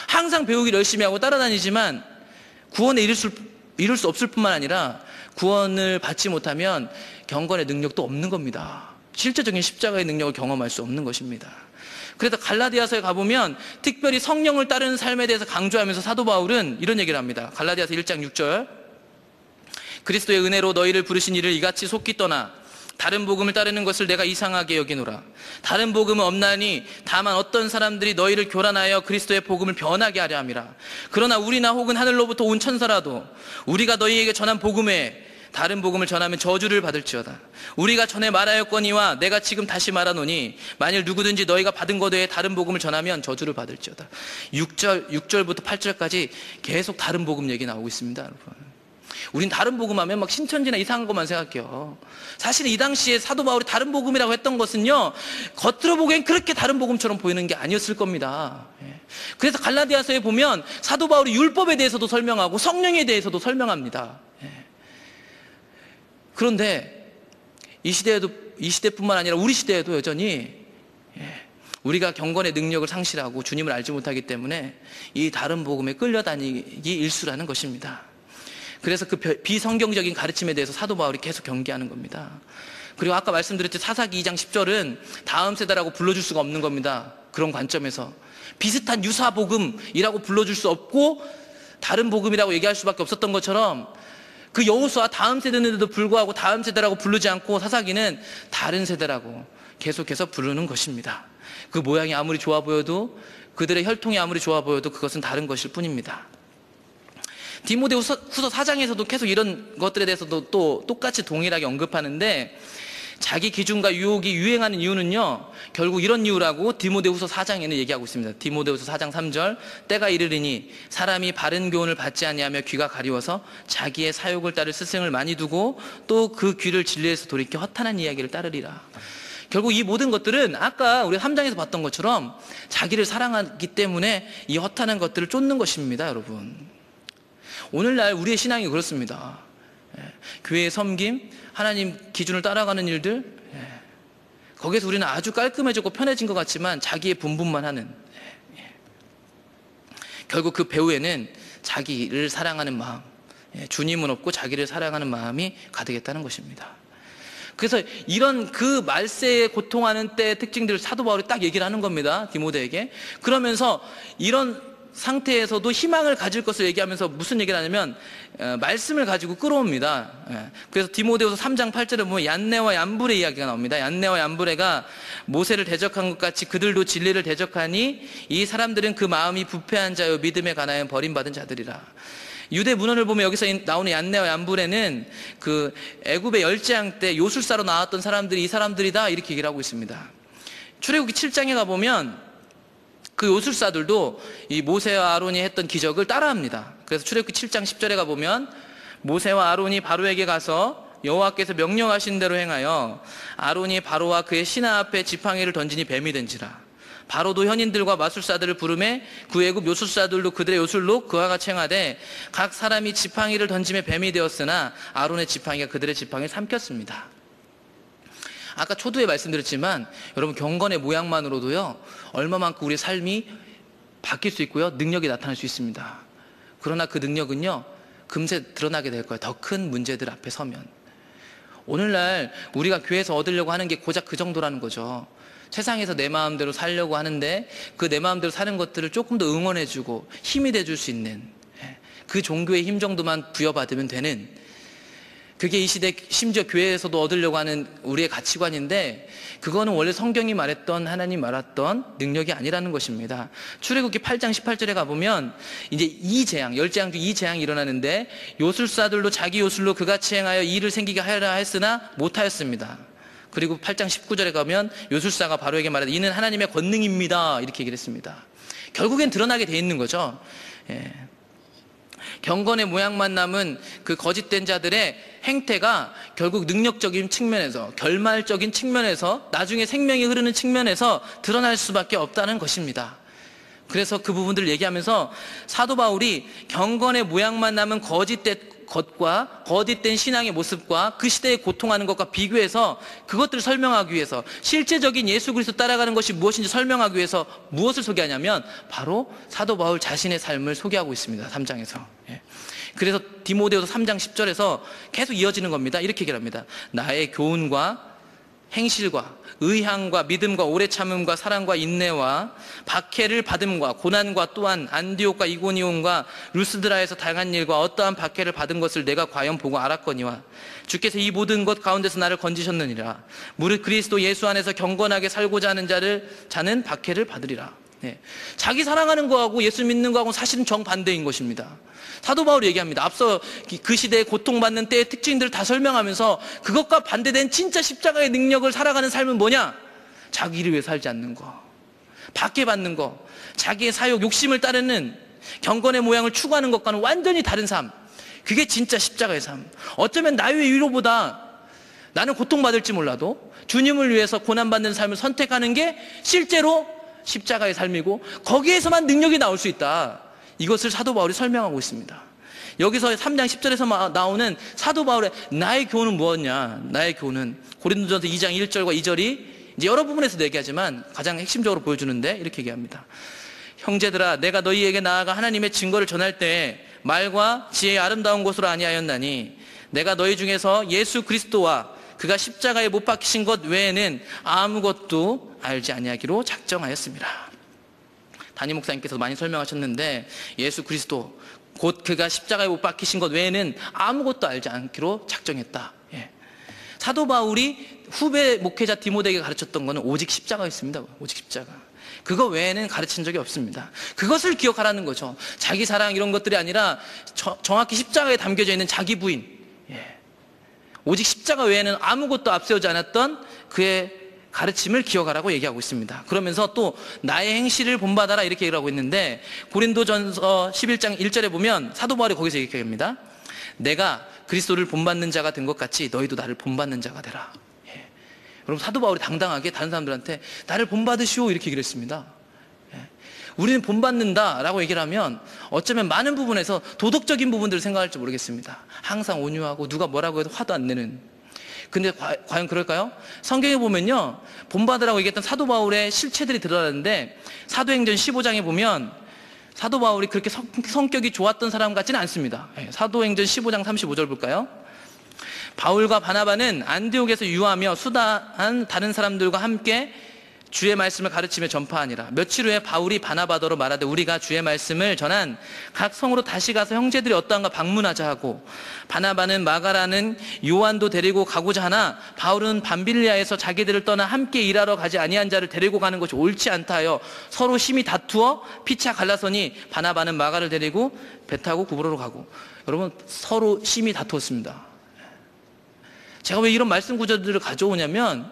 A: 항상 배우기를 열심히 하고 따라다니지만 구원에 이룰 수 없을 뿐만 아니라 구원을 받지 못하면 경건의 능력도 없는 겁니다. 실제적인 십자가의 능력을 경험할 수 없는 것입니다. 그래서 갈라디아서에 가보면 특별히 성령을 따르는 삶에 대해서 강조하면서 사도 바울은 이런 얘기를 합니다. 갈라디아서 1장 6절, 그리스도의 은혜로 너희를 부르신 이를 이같이 속기 떠나 다른 복음을 따르는 것을 내가 이상하게 여기노라. 다른 복음은 없나니 다만 어떤 사람들이 너희를 교란하여 그리스도의 복음을 변하게 하려 함이라. 그러나 우리나 혹은 하늘로부터 온 천사라도 우리가 너희에게 전한 복음에 다른 복음을 전하면 저주를 받을지어다. 우리가 전에 말하였거니와 내가 지금 다시 말하노니 만일 누구든지 너희가 받은 것 외에 다른 복음을 전하면 저주를 받을지어다. 6절부터 8절까지 계속 다른 복음 얘기 나오고 있습니다, 여러분. 우린 다른 복음하면 막 신천지나 이상한 것만 생각해요. 사실 이 당시에 사도 바울이 다른 복음이라고 했던 것은요, 겉으로 보기엔 그렇게 다른 복음처럼 보이는 게 아니었을 겁니다. 그래서 갈라디아서에 보면 사도 바울이 율법에 대해서도 설명하고 성령에 대해서도 설명합니다. 그런데 이 시대뿐만 아니라 우리 시대에도 여전히 우리가 경건의 능력을 상실하고 주님을 알지 못하기 때문에 이 다른 복음에 끌려다니기 일수라는 것입니다. 그래서 그 비성경적인 가르침에 대해서 사도 바울이 계속 경계하는 겁니다. 그리고 아까 말씀드렸듯이 사사기 2장 10절은 다음 세대라고 불러줄 수가 없는 겁니다. 그런 관점에서 비슷한 유사 복음이라고 불러줄 수 없고 다른 복음이라고 얘기할 수밖에 없었던 것처럼 그 여호수아 다음 세대인데도 불구하고 다음 세대라고 부르지 않고 사사기는 다른 세대라고 계속해서 부르는 것입니다. 그 모양이 아무리 좋아 보여도, 그들의 혈통이 아무리 좋아 보여도 그것은 다른 것일 뿐입니다. 디모데후서 4장에서도 계속 이런 것들에 대해서도 또 똑같이 동일하게 언급하는데, 자기 기준과 유혹이 유행하는 이유는요, 결국 이런 이유라고 디모데후서 4장에는 얘기하고 있습니다. 디모데후서 4장 3절, 때가 이르리니 사람이 바른 교훈을 받지 아니하며 귀가 가리워서 자기의 사욕을 따를 스승을 많이 두고 또 그 귀를 진리에서 돌이켜 허탄한 이야기를 따르리라. 결국 이 모든 것들은 아까 우리 3장에서 봤던 것처럼 자기를 사랑하기 때문에 이 허탄한 것들을 쫓는 것입니다, 여러분. 오늘날 우리의 신앙이 그렇습니다. 교회의 섬김, 하나님 기준을 따라가는 일들, 거기에서 우리는 아주 깔끔해졌고 편해진 것 같지만 자기의 분분만 하는, 결국 그 배후에는 자기를 사랑하는 마음, 주님은 없고 자기를 사랑하는 마음이 가득했다는 것입니다. 그래서 이런 그 말세에 고통하는 때의 특징들을 사도 바울이 딱 얘기를 하는 겁니다, 디모데에게. 그러면서 이런 상태에서도 희망을 가질 것을 얘기하면서 무슨 얘기를 하냐면 말씀을 가지고 끌어옵니다. 그래서 디모데후서 3장 8절에 보면 얀네와 얀불의 이야기가 나옵니다. 얀네와 얀불에가 모세를 대적한 것 같이 그들도 진리를 대적하니 이 사람들은 그 마음이 부패한 자요 믿음에 관하여 버림받은 자들이라. 유대 문헌을 보면 여기서 나오는 얀네와 얀불에는 그 애굽의 열재앙 때 요술사로 나왔던 사람들이 이 사람들이다, 이렇게 얘기를 하고 있습니다. 출애굽기 7장에 가보면 그 요술사들도 이 모세와 아론이 했던 기적을 따라합니다. 그래서 출애굽기 7장 10절에 가보면 모세와 아론이 바로에게 가서 여호와께서 명령하신 대로 행하여 아론이 바로와 그의 신하 앞에 지팡이를 던지니 뱀이 된지라. 바로도 현인들과 마술사들을 부르매 그 애굽 요술사들도 그들의 요술로 그와 같이 행하되 각 사람이 지팡이를 던짐에 뱀이 되었으나 아론의 지팡이가 그들의 지팡이를 삼켰습니다. 아까 초두에 말씀드렸지만 여러분, 경건의 모양만으로도요 얼마만큼 우리의 삶이 바뀔 수 있고요 능력이 나타날 수 있습니다. 그러나 그 능력은요 금세 드러나게 될 거예요, 더 큰 문제들 앞에 서면. 오늘날 우리가 교회에서 얻으려고 하는 게 고작 그 정도라는 거죠. 세상에서 내 마음대로 살려고 하는데 그 내 마음대로 사는 것들을 조금 더 응원해주고 힘이 돼줄 수 있는 그 종교의 힘 정도만 부여받으면 되는, 그게 이 시대 심지어 교회에서도 얻으려고 하는 우리의 가치관인데, 그거는 원래 성경이 말했던, 하나님 말했던 능력이 아니라는 것입니다. 출애굽기 8장 18절에 가보면 이제 이 재앙, 열재앙 중 이 재앙이 일어나는데 요술사들도 자기 요술로 그같이 행하여 일을 생기게 하려 했으나 못하였습니다. 그리고 8장 19절에 가면 요술사가 바로에게 말하되 이는 하나님의 권능입니다, 이렇게 얘기를 했습니다. 결국엔 드러나게 돼 있는 거죠. 예. 경건의 모양만 남은 그 거짓된 자들의 행태가 결국 능력적인 측면에서, 결말적인 측면에서, 나중에 생명이 흐르는 측면에서 드러날 수밖에 없다는 것입니다. 그래서 그 부분들을 얘기하면서 사도 바울이 경건의 모양만 남은 거짓된 것과 거짓된 신앙의 모습과 그 시대에 고통하는 것과 비교해서 그것들을 설명하기 위해서, 실제적인 예수 그리스도 따라가는 것이 무엇인지 설명하기 위해서 무엇을 소개하냐면 바로 사도 바울 자신의 삶을 소개하고 있습니다. 3장에서. 그래서 디모데후서 3장 10절에서 계속 이어지는 겁니다. 이렇게 얘기를 합니다. 나의 교훈과 행실과 의향과 믿음과 오래 참음과 사랑과 인내와 박해를 받음과 고난과 또한 안디옥과 이고니온과 루스드라에서 당한 일과 어떠한 박해를 받은 것을 내가 과연 보고 알았거니와 주께서 이 모든 것 가운데서 나를 건지셨느니라. 무릇 그리스도 예수 안에서 경건하게 살고자 하는 자는 박해를 받으리라. 자기 사랑하는 거하고 예수 믿는 거하고 사실은 정반대인 것입니다. 사도 바울이 얘기합니다. 앞서 그 시대에 고통받는 때의 특징들을 다 설명하면서 그것과 반대된 진짜 십자가의 능력을 살아가는 삶은 뭐냐? 자기를 위해 살지 않는 거, 박해받는 거, 자기의 사욕, 욕심을 따르는 경건의 모양을 추구하는 것과는 완전히 다른 삶, 그게 진짜 십자가의 삶. 어쩌면 나의 위로보다 나는 고통받을지 몰라도 주님을 위해서 고난받는 삶을 선택하는 게 실제로 십자가의 삶이고 거기에서만 능력이 나올 수 있다. 이것을 사도 바울이 설명하고 있습니다. 여기서 3장 10절에서 나오는 사도 바울의 나의 교훈은 무엇이냐? 나의 교훈은 고린도전서 2장 1절과 2절이 이제 여러 부분에서 얘기하지만 가장 핵심적으로 보여주는데 이렇게 얘기합니다. 형제들아, 내가 너희에게 나아가 하나님의 증거를 전할 때 말과 지혜의 아름다운 것으로 아니하였나니 내가 너희 중에서 예수 그리스도와 그가 십자가에 못 박히신 것 외에는 아무것도 알지 아니하기로 작정하였습니다. 담임 목사님께서 많이 설명하셨는데 예수 그리스도 곧 그가 십자가에 못 박히신 것 외에는 아무것도 알지 않기로 작정했다. 사도 바울이 후배 목회자 디모데에게 가르쳤던 것은 오직 십자가였습니다. 오직 십자가. 그거 외에는 가르친 적이 없습니다. 그것을 기억하라는 거죠. 자기 사랑 이런 것들이 아니라 정확히 십자가에 담겨져 있는 자기 부인, 오직 십자가 외에는 아무것도 앞세우지 않았던 그의 가르침을 기억하라고 얘기하고 있습니다. 그러면서 또 나의 행실을 본받아라 이렇게 얘기를 하고 있는데 고린도전서 11장 1절에 보면 사도 바울이 거기서 이렇게 합니다. 내가 그리스도를 본받는 자가 된 것 같이 너희도 나를 본받는 자가 되라. 여러분, 사도 바울이 당당하게 다른 사람들한테 나를 본받으시오 이렇게 얘기를 했습니다. 우리는 본받는다라고 얘기를 하면 어쩌면 많은 부분에서 도덕적인 부분들을 생각할지 모르겠습니다. 항상 온유하고 누가 뭐라고 해도 화도 안 내는. 근데 과연 그럴까요? 성경에 보면요, 본받으라고 얘기했던 사도 바울의 실체들이 드러나는데 사도행전 15장에 보면 사도 바울이 그렇게 성격이 좋았던 사람 같지는 않습니다. 사도행전 15장 35절 볼까요? 바울과 바나바는 안디옥에서 유하며 수다한 다른 사람들과 함께 주의 말씀을 가르치며 전파하니라. 며칠 후에 바울이 바나바더러 말하되 우리가 주의 말씀을 전한 각 성으로 다시 가서 형제들이 어떠한가 방문하자 하고 바나바는 마가라는 요한도 데리고 가고자 하나 바울은 밤빌리아에서 자기들을 떠나 함께 일하러 가지 아니한 자를 데리고 가는 것이 옳지 않다 하여 서로 심히 다투어 피차 갈라서니 바나바는 마가를 데리고 배 타고 구브로로 가고. 여러분, 서로 심히 다투었습니다. 제가 왜 이런 말씀 구절들을 가져오냐면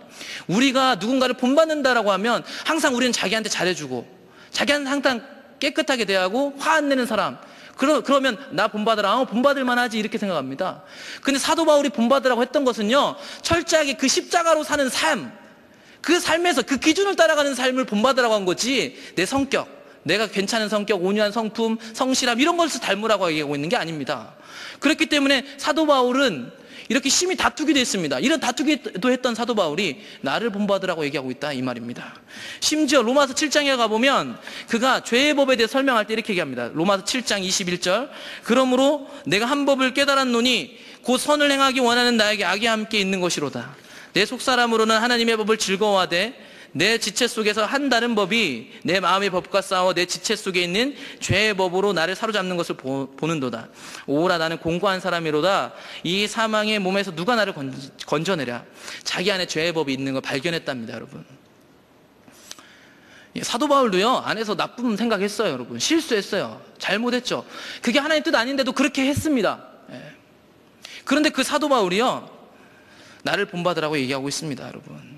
A: 우리가 누군가를 본받는다라고 하면 항상 우리는 자기한테 잘해주고 자기한테 항상 깨끗하게 대하고 화 안 내는 사람, 그러면 나 본받으라, 본받을 만하지 이렇게 생각합니다. 근데 사도 바울이 본받으라고 했던 것은요, 철저하게 그 십자가로 사는 삶, 그 삶에서 그 기준을 따라가는 삶을 본받으라고 한 거지 내 성격, 내가 괜찮은 성격, 온유한 성품, 성실함 이런 것을 닮으라고 얘기하고 있는 게 아닙니다. 그렇기 때문에 사도 바울은 이렇게 심히 다투기도 했습니다. 이런 다투기도 했던 사도 바울이 나를 본받으라고 얘기하고 있다 이 말입니다. 심지어 로마서 7장에 가보면 그가 죄의 법에 대해 설명할 때 이렇게 얘기합니다. 로마서 7장 21절 그러므로 내가 한 법을 깨달았노니 곧 선을 행하기 원하는 나에게 악이 함께 있는 것이로다. 내 속사람으로는 하나님의 법을 즐거워하되 내 지체 속에서 한 다른 법이 내 마음의 법과 싸워 내 지체 속에 있는 죄의 법으로 나를 사로잡는 것을 보는도다. 오라 나는 공고한 사람이로다. 이 사망의 몸에서 누가 나를 건져내랴. 자기 안에 죄의 법이 있는 걸 발견했답니다. 여러분, 사도 바울도요 안에서 나쁜 생각했어요. 여러분, 실수했어요. 잘못했죠. 그게 하나님의 뜻 아닌데도 그렇게 했습니다. 그런데 그 사도 바울이요 나를 본받으라고 얘기하고 있습니다. 여러분,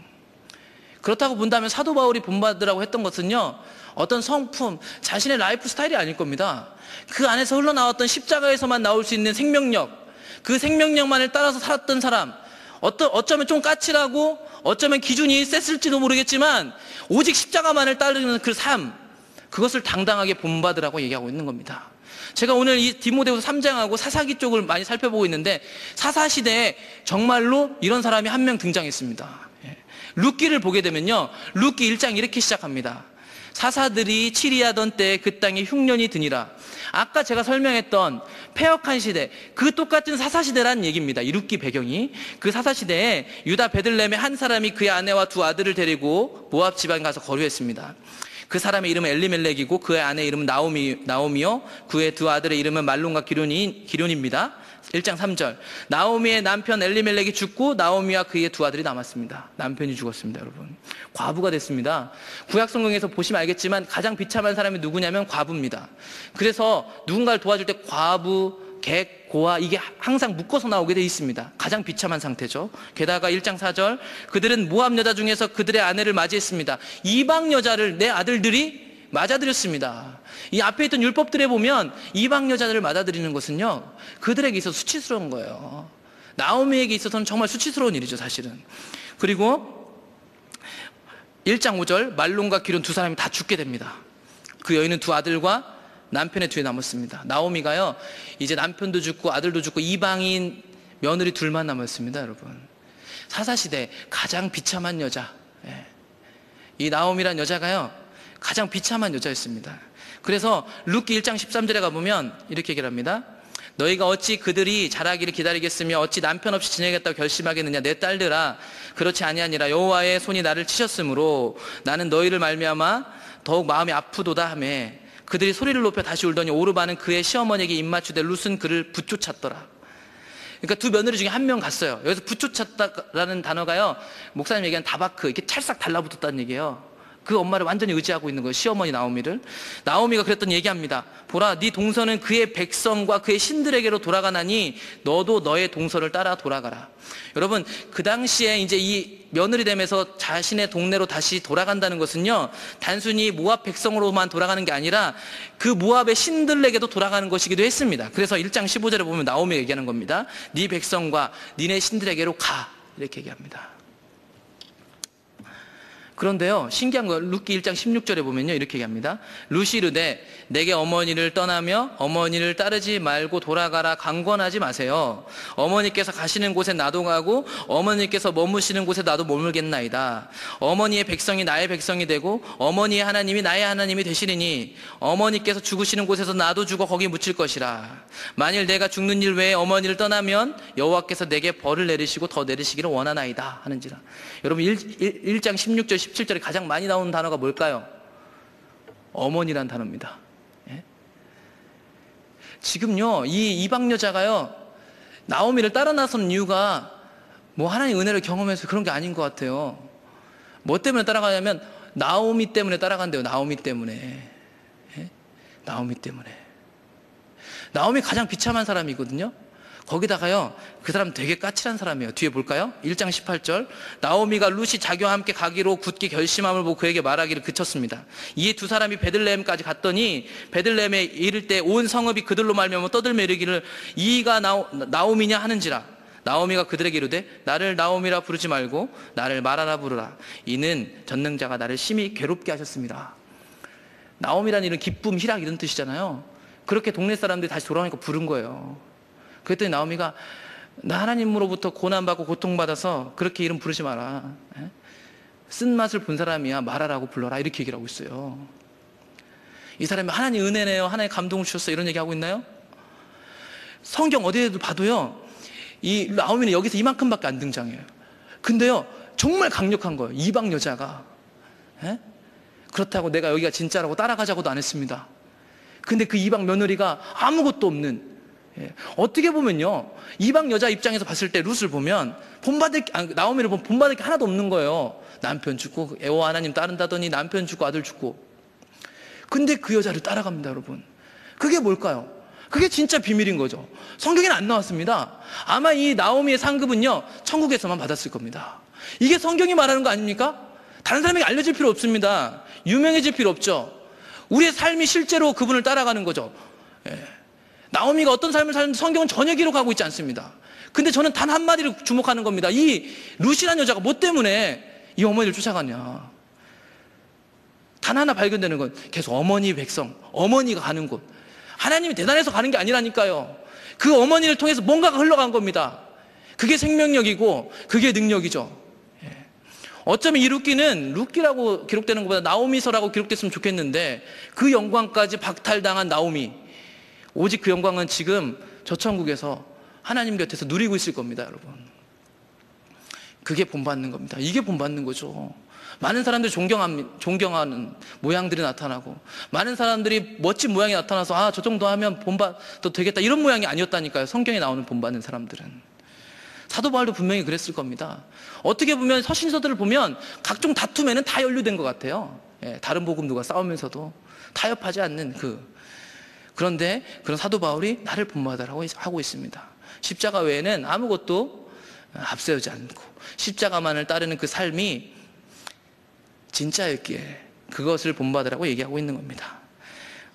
A: 그렇다고 본다면 사도 바울이 본받으라고 했던 것은요, 어떤 성품, 자신의 라이프 스타일이 아닐 겁니다. 그 안에서 흘러나왔던 십자가에서만 나올 수 있는 생명력, 그 생명력만을 따라서 살았던 사람, 어쩌면 좀 까칠하고 어쩌면 기준이 셌을지도 모르겠지만 오직 십자가만을 따르는 그 삶, 그것을 당당하게 본받으라고 얘기하고 있는 겁니다. 제가 오늘 이 디모데후서 3장하고 사사기 쪽을 많이 살펴보고 있는데, 사사시대에 정말로 이런 사람이 한 명 등장했습니다. 룻기를 보게 되면요, 룻기 1장 이렇게 시작합니다. 사사들이 치리하던 때에 그 땅에 흉년이 드니라. 아까 제가 설명했던 패역한 시대, 그 똑같은 사사시대라는 얘기입니다. 이 룻기 배경이. 그 사사시대에 유다 베들레헴의 한 사람이 그의 아내와 두 아들을 데리고 모압 지방에 가서 거류했습니다. 그 사람의 이름은 엘리멜렉이고 그의 아내 이름은 나오미요, 그의 두 아들의 이름은 말론과 기륜입니다. 1장 3절. 나오미의 남편 엘리멜렉이 죽고 나오미와 그의 두 아들이 남았습니다. 남편이 죽었습니다, 여러분. 과부가 됐습니다. 구약 성경에서 보시면 알겠지만 가장 비참한 사람이 누구냐면 과부입니다. 그래서 누군가를 도와줄 때 과부, 객, 고아, 이게 항상 묶어서 나오게 돼 있습니다. 가장 비참한 상태죠. 게다가 1장 4절. 그들은 모압 여자 중에서 그들의 아내를 맞이했습니다. 이방 여자를 내 아들들이 맞아들였습니다. 이 앞에 있던 율법들에 보면 이방 여자들을 맞아들이는 것은요, 그들에게 있어서 수치스러운 거예요. 나오미에게 있어서는 정말 수치스러운 일이죠, 사실은. 그리고 1장 5절. 말론과 기륜 두 사람이 다 죽게 됩니다. 그 여인은 두 아들과 남편의 뒤에 남았습니다. 나오미가요, 이제 남편도 죽고 아들도 죽고 이방인 며느리 둘만 남았습니다, 여러분. 사사시대 가장 비참한 여자, 이 나오미란 여자가요, 가장 비참한 여자였습니다. 그래서 룻기 1장 13절에 가보면 이렇게 얘기를 합니다. 너희가 어찌 그들이 자라기를 기다리겠으며 어찌 남편 없이 지내겠다고 결심하겠느냐. 내 딸들아, 그렇지 아니하니라. 여호와의 손이 나를 치셨으므로 나는 너희를 말미암아 더욱 마음이 아프도다 하며, 그들이 소리를 높여 다시 울더니 오르바는 그의 시어머니에게 입맞추되 룻은 그를 붙쫓았더라. 그러니까 두 며느리 중에 한 명 갔어요. 여기서 붙쫓았다라는 단어가요, 목사님 얘기한 다바크, 이렇게 찰싹 달라붙었다는 얘기예요. 그 엄마를 완전히 의지하고 있는 거예요, 시어머니 나오미를. 나오미가 그랬던 얘기합니다. 보라, 네 동서는 그의 백성과 그의 신들에게로 돌아가나니 너도 너의 동서를 따라 돌아가라. 여러분, 그 당시에 이제 이 며느리 됨에서 자신의 동네로 다시 돌아간다는 것은요, 단순히 모압 백성으로만 돌아가는 게 아니라 그 모압의 신들에게도 돌아가는 것이기도 했습니다. 그래서 1장 15절에 보면 나오미가 얘기하는 겁니다. 네 백성과 니네 신들에게로 가, 이렇게 얘기합니다. 그런데요, 신기한 거, 룻기 1장 16절에 보면요, 이렇게 얘기합니다. 룻이 이르되 내게 어머니를 떠나며 어머니를 따르지 말고 돌아가라. 강권하지 마세요. 어머니께서 가시는 곳에 나도 가고 어머니께서 머무시는 곳에 나도 머물겠나이다. 어머니의 백성이 나의 백성이 되고 어머니의 하나님이 나의 하나님이 되시리니 어머니께서 죽으시는 곳에서 나도 죽어 거기 묻힐 것이라. 만일 내가 죽는 일 외에 어머니를 떠나면 여호와께서 내게 벌을 내리시고 더 내리시기를 원하나이다 하는지라. 여러분, 1장 16절 17절에 가장 많이 나오는 단어가 뭘까요? 어머니란 단어입니다. 예? 지금요, 이 이방 여자가요, 나오미를 따라 나선 이유가 뭐 하나님의 은혜를 경험해서 그런 게 아닌 것 같아요. 뭐 때문에 따라가냐면 나오미 때문에 따라간대요. 나오미 때문에. 예? 나오미 때문에. 나오미 가장 비참한 사람이거든요. 거기다가요, 그 사람 되게 까칠한 사람이에요. 뒤에 볼까요? 1장 18절. 나오미가 룻이 자기와 함께 가기로 굳게 결심함을 보고 그에게 말하기를 그쳤습니다. 이에 두 사람이 베들레헴까지 갔더니 베들레헴에 이를 때 온 성읍이 그들로 말미암아 떠들며 이르기를 이가 나오미냐 하는지라. 나오미가 그들에게 이르되 나를 나오미라 부르지 말고 나를 마라라 부르라. 이는 전능자가 나를 심히 괴롭게 하셨습니다. 나오미라는 이런 기쁨, 희락 이런 뜻이잖아요. 그렇게 동네 사람들이 다시 돌아오니까 부른 거예요. 그랬더니 나오미가 나 하나님으로부터 고난받고 고통받아서 그렇게 이름 부르지 마라. 쓴맛을 본 사람이야 말하라고 불러라. 이렇게 얘기를 하고 있어요. 이 사람이 하나님 은혜네요, 하나님 감동을 주셨어, 이런 얘기하고 있나요? 성경 어디에도 봐도요, 이 나오미는 여기서 이만큼밖에 안 등장해요. 근데요, 정말 강력한 거예요. 이방 여자가. 그렇다고 내가 여기가 진짜라고 따라가자고도 안 했습니다. 근데 그 이방 며느리가 아무것도 없는, 어떻게 보면요, 이방 여자 입장에서 봤을 때 룻을 보면 나오미를 보면 본받을 게 하나도 없는 거예요. 남편 죽고 여호와 하나님 따른다더니 남편 죽고 아들 죽고. 근데 그 여자를 따라갑니다, 여러분. 그게 뭘까요? 그게 진짜 비밀인 거죠. 성경에는 안 나왔습니다. 아마 이 나오미의 상급은요, 천국에서만 받았을 겁니다. 이게 성경이 말하는 거 아닙니까? 다른 사람에게 알려질 필요 없습니다. 유명해질 필요 없죠. 우리의 삶이 실제로 그분을 따라가는 거죠. 나오미가 어떤 삶을 사는지 성경은 전혀 기록하고 있지 않습니다. 근데 저는 단 한마디를 주목하는 겁니다. 이 룻이라는 여자가 뭐 때문에 이 어머니를 쫓아갔냐. 단 하나 발견되는 건 계속 어머니 백성, 어머니가 가는 곳. 하나님이 대단해서 가는 게 아니라니까요. 그 어머니를 통해서 뭔가가 흘러간 겁니다. 그게 생명력이고 그게 능력이죠. 어쩌면 이 룻기라고 기록되는 것보다 나오미서라고 기록됐으면 좋겠는데 그 영광까지 박탈당한 나오미, 오직 그 영광은 지금 저 천국에서 하나님 곁에서 누리고 있을 겁니다, 여러분. 그게 본받는 겁니다. 이게 본받는 거죠. 많은 사람들이 존경하는 모양들이 나타나고, 많은 사람들이 멋진 모양이 나타나서 저 정도 하면 본받도 되겠다, 이런 모양이 아니었다니까요. 성경에 나오는 본받는 사람들은. 사도 바울도 분명히 그랬을 겁니다. 어떻게 보면 서신서들을 보면 각종 다툼에는 다 연루된 것 같아요. 다른 복음들과 싸우면서도 타협하지 않는 그런데 그런 사도 바울이 나를 본받으라고 하고 있습니다. 십자가 외에는 아무것도 앞세우지 않고 십자가만을 따르는 그 삶이 진짜였기에 그것을 본받으라고 얘기하고 있는 겁니다.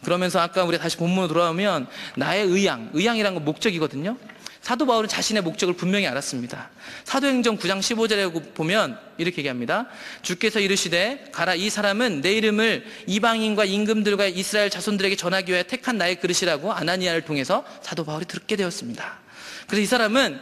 A: 그러면서 아까 우리 다시 본문으로 돌아오면 나의 의향이라는 건 목적이거든요. 사도 바울은 자신의 목적을 분명히 알았습니다. 사도행전 9장 15절에 보면 이렇게 얘기합니다. 주께서 이르시되 가라, 이 사람은 내 이름을 이방인과 임금들과 이스라엘 자손들에게 전하기 위하여 택한 나의 그릇이라고 아나니아를 통해서 사도 바울이 듣게 되었습니다. 그래서 이 사람은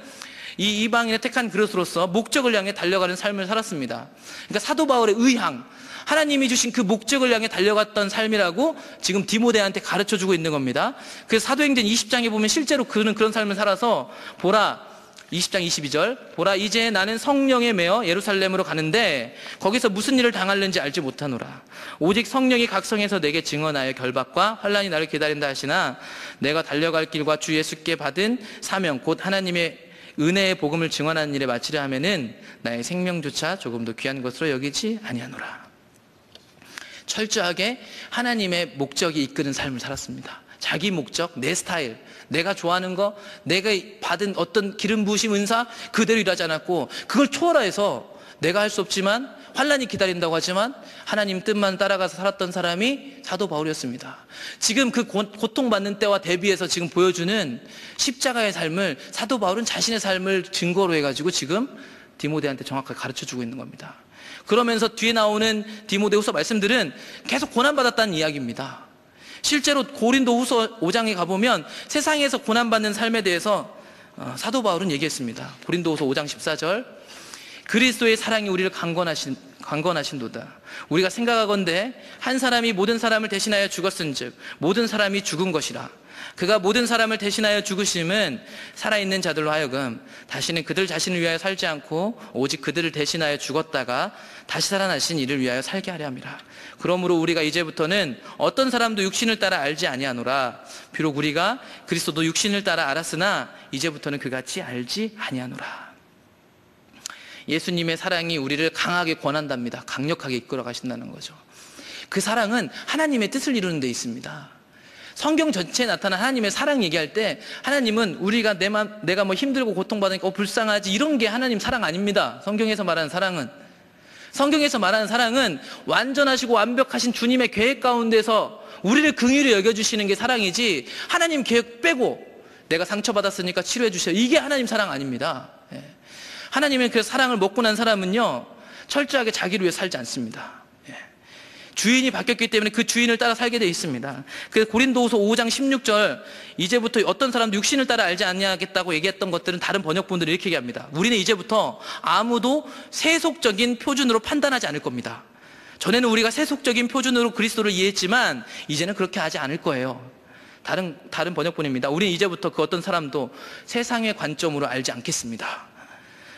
A: 이 이방인의 택한 그릇으로서 목적을 향해 달려가는 삶을 살았습니다. 그러니까 사도 바울의 의향, 하나님이 주신 그 목적을 향해 달려갔던 삶이라고 지금 디모데한테 가르쳐주고 있는 겁니다. 그래서 사도행전 20장에 보면 실제로 그는 그런 삶을 살아서 보라, 20장 22절, 보라 이제 나는 성령에 매어 예루살렘으로 가는데 거기서 무슨 일을 당할는지 알지 못하노라. 오직 성령이 각성해서 내게 증언하여 결박과 환난이 나를 기다린다 하시나 내가 달려갈 길과 주 예수께 받은 사명 곧 하나님의 은혜의 복음을 증언하는 일에 마치려 하면은 나의 생명조차 조금도 귀한 것으로 여기지 아니하노라. 철저하게 하나님의 목적이 이끄는 삶을 살았습니다. 자기 목적, 내 스타일, 내가 좋아하는 거, 내가 받은 어떤 기름 부으심 은사 그대로 일하지 않았고, 그걸 초월해서 내가 할 수 없지만 환난이 기다린다고 하지만 하나님 뜻만 따라가서 살았던 사람이 사도 바울이었습니다. 지금 그 고통받는 때와 대비해서 지금 보여주는 십자가의 삶을 사도 바울은 자신의 삶을 증거로 해가지고 지금 디모데한테 정확하게 가르쳐주고 있는 겁니다. 그러면서 뒤에 나오는 디모데후서 말씀들은 계속 고난받았다는 이야기입니다. 실제로 고린도후서 5장에 가보면 세상에서 고난받는 삶에 대해서 사도 바울은 얘기했습니다. 고린도후서 5장 14절, 그리스도의 사랑이 우리를 강건하신도다. 우리가 생각하건대 한 사람이 모든 사람을 대신하여 죽었은즉 모든 사람이 죽은 것이라. 그가 모든 사람을 대신하여 죽으심은 살아있는 자들로 하여금 다시는 그들 자신을 위하여 살지 않고 오직 그들을 대신하여 죽었다가 다시 살아나신 이를 위하여 살게 하려 함이라. 그러므로 우리가 이제부터는 어떤 사람도 육신을 따라 알지 아니하노라. 비록 우리가 그리스도도 육신을 따라 알았으나 이제부터는 그같이 알지 아니하노라. 예수님의 사랑이 우리를 강하게 권한답니다. 강력하게 이끌어 가신다는 거죠. 그 사랑은 하나님의 뜻을 이루는 데 있습니다. 성경 전체에 나타난 하나님의 사랑 얘기할 때 하나님은 우리가 내가 뭐 힘들고 고통받으니까 불쌍하지 이런 게 하나님 사랑 아닙니다. 성경에서 말하는 사랑은 완전하시고 완벽하신 주님의 계획 가운데서 우리를 긍휼히 여겨주시는 게 사랑이지, 하나님 계획 빼고 내가 상처받았으니까 치료해 주세요, 이게 하나님 사랑 아닙니다. 하나님의 그 사랑을 먹고 난 사람은요 철저하게 자기를 위해 살지 않습니다. 주인이 바뀌었기 때문에 그 주인을 따라 살게 돼 있습니다. 그래서 고린도후서 5장 16절, 이제부터 어떤 사람도 육신을 따라 알지 않냐겠다고 얘기했던 것들은 다른 번역본들이 이렇게 얘기합니다. 우리는 이제부터 아무도 세속적인 표준으로 판단하지 않을 겁니다. 전에는 우리가 세속적인 표준으로 그리스도를 이해했지만 이제는 그렇게 하지 않을 거예요. 다른 번역본입니다. 우리는 이제부터 그 어떤 사람도 세상의 관점으로 알지 않겠습니다.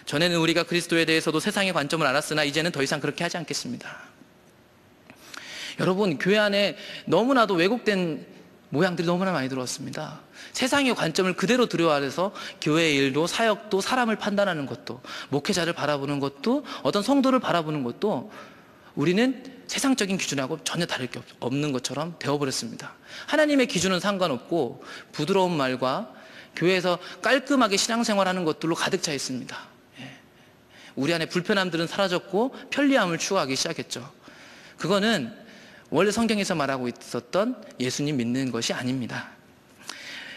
A: 전에는 우리가 그리스도에 대해서도 세상의 관점을 알았으나 이제는 더 이상 그렇게 하지 않겠습니다. 여러분, 교회 안에 너무나도 왜곡된 모양들이 너무나 많이 들어왔습니다. 세상의 관점을 그대로 들여와서 교회의 일도 사역도 사람을 판단하는 것도 목회자를 바라보는 것도 어떤 성도를 바라보는 것도 우리는 세상적인 기준하고 전혀 다를 게 없는 것처럼 되어버렸습니다. 하나님의 기준은 상관없고 부드러운 말과 교회에서 깔끔하게 신앙생활하는 것들로 가득 차 있습니다. 우리 안에 불편함들은 사라졌고 편리함을 추구하기 시작했죠. 그거는 원래 성경에서 말하고 있었던 예수님 믿는 것이 아닙니다.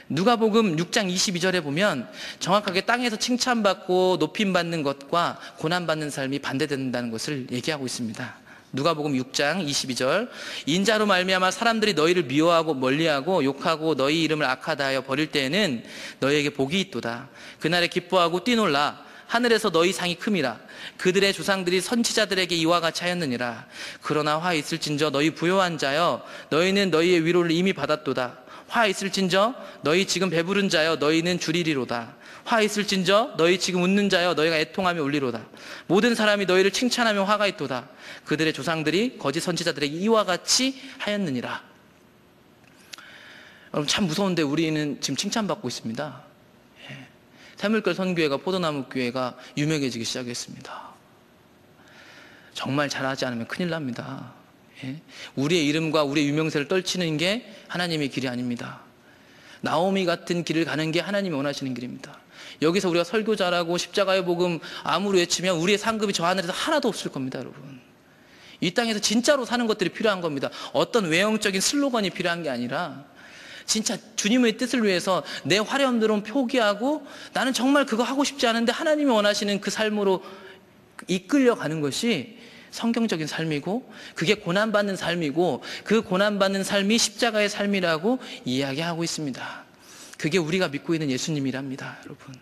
A: 누가복음 6장 22절에 보면 정확하게 땅에서 칭찬받고 높임받는 것과 고난받는 삶이 반대된다는 것을 얘기하고 있습니다. 누가복음 6장 22절, 인자로 말미암아 사람들이 너희를 미워하고 멀리하고 욕하고 너희 이름을 악하다 하여 버릴 때에는 너희에게 복이 있도다. 그날에 기뻐하고 뛰놀라. 하늘에서 너희 상이 큼이라. 그들의 조상들이 선지자들에게 이와 같이 하였느니라. 그러나 화 있을진저 너희 부요한 자여, 너희는 너희의 위로를 이미 받았도다. 화 있을진저 너희 지금 배부른 자여, 너희는 주리리로다. 화 있을진저 너희 지금 웃는 자여, 너희가 애통하며 울리로다. 모든 사람이 너희를 칭찬하며 화가 있도다. 그들의 조상들이 거짓 선지자들에게 이와 같이 하였느니라. 여러분, 참 무서운데 우리는 지금 칭찬받고 있습니다. 새물결 선교회가, 포도나무 교회가 유명해지기 시작했습니다. 정말 잘하지 않으면 큰일 납니다. 우리의 이름과 우리의 유명세를 떨치는 게 하나님의 길이 아닙니다. 나오미 같은 길을 가는 게 하나님이 원하시는 길입니다. 여기서 우리가 설교 잘하고 십자가의 복음 아무리 외치면 우리의 상급이 저 하늘에서 하나도 없을 겁니다, 여러분. 이 땅에서 진짜로 사는 것들이 필요한 겁니다. 어떤 외형적인 슬로건이 필요한 게 아니라 진짜 주님의 뜻을 위해서 내 화려함들은 포기하고 나는 정말 그거 하고 싶지 않은데 하나님이 원하시는 그 삶으로 이끌려가는 것이 성경적인 삶이고, 그게 고난받는 삶이고, 그 고난받는 삶이 십자가의 삶이라고 이야기하고 있습니다. 그게 우리가 믿고 있는 예수님이랍니다, 여러분.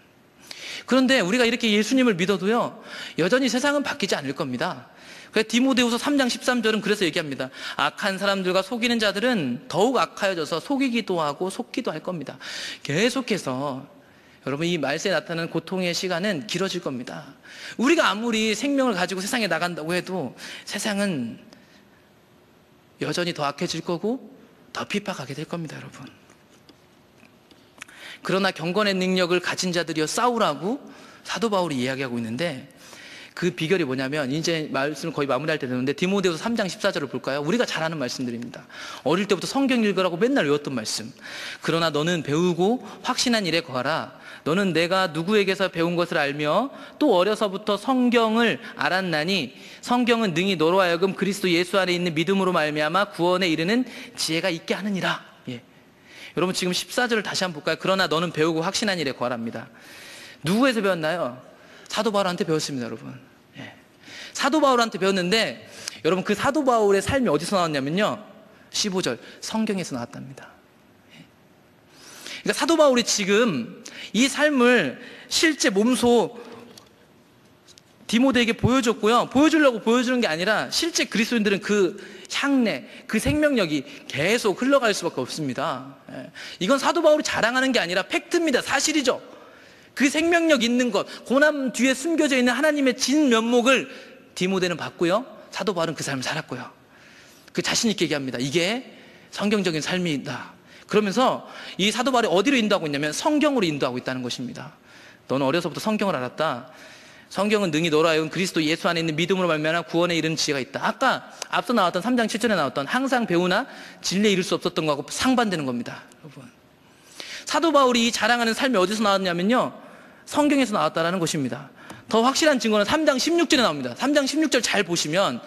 A: 그런데 우리가 이렇게 예수님을 믿어도요, 여전히 세상은 바뀌지 않을 겁니다. 그래서 디모데후서 3장 13절은 그래서 얘기합니다. 악한 사람들과 속이는 자들은 더욱 악하여져서 속이기도 하고 속기도 할 겁니다. 계속해서 여러분, 이 말세에 나타나는 고통의 시간은 길어질 겁니다. 우리가 아무리 생명을 가지고 세상에 나간다고 해도 세상은 여전히 더 악해질 거고 더 핍박하게 될 겁니다, 여러분. 그러나 경건의 능력을 가진 자들이여 싸우라고 사도 바울이 이야기하고 있는데, 그 비결이 뭐냐면, 이제 말씀을 거의 마무리할 때 되는데 디모데후서 3장 14절을 볼까요? 우리가 잘 아는 말씀들입니다. 어릴 때부터 성경 읽으라고 맨날 외웠던 말씀. 그러나 너는 배우고 확신한 일에 거하라. 너는 내가 누구에게서 배운 것을 알며 또 어려서부터 성경을 알았나니 성경은 능히 너로 하여금 그리스도 예수 안에 있는 믿음으로 말미암아 구원에 이르는 지혜가 있게 하느니라. 여러분, 지금 14절을 다시 한번 볼까요? 그러나 너는 배우고 확신한 일에 거하랍니다. 누구에서 배웠나요? 사도 바울한테 배웠습니다, 여러분. 사도 바울한테 배웠는데, 여러분, 그 사도 바울의 삶이 어디서 나왔냐면요, 15절 성경에서 나왔답니다. 그러니까 사도 바울이 지금 이 삶을 실제 몸소 디모데에게 보여줬고요, 보여주려고 보여주는 게 아니라 실제 그리스도인들은 그 향내, 그 생명력이 계속 흘러갈 수밖에 없습니다. 이건 사도 바울이 자랑하는 게 아니라 팩트입니다. 사실이죠. 그 생명력 있는 것, 고난 뒤에 숨겨져 있는 하나님의 진면목을 디모데는 봤고요, 사도 바울은 그 삶을 살았고요. 그 자신 있게 얘기합니다. 이게 성경적인 삶이다. 그러면서 이 사도 바울이 어디로 인도하고 있냐면 성경으로 인도하고 있다는 것입니다. 너는 어려서부터 성경을 알았다. 성경은 능히 너로 하여금 그리스도 예수 안에 있는 믿음으로 말미암아 구원에 이르는 지혜가 있다. 아까 앞서 나왔던 3장 7절에 나왔던 항상 배우나 진리에 이를 수 없었던 거하고 상반되는 겁니다, 여러분. 사도 바울이 자랑하는 삶이 어디서 나왔냐면요, 성경에서 나왔다라는 것입니다. 더 확실한 증거는 3장 16절에 나옵니다. 3장 16절 잘 보시면,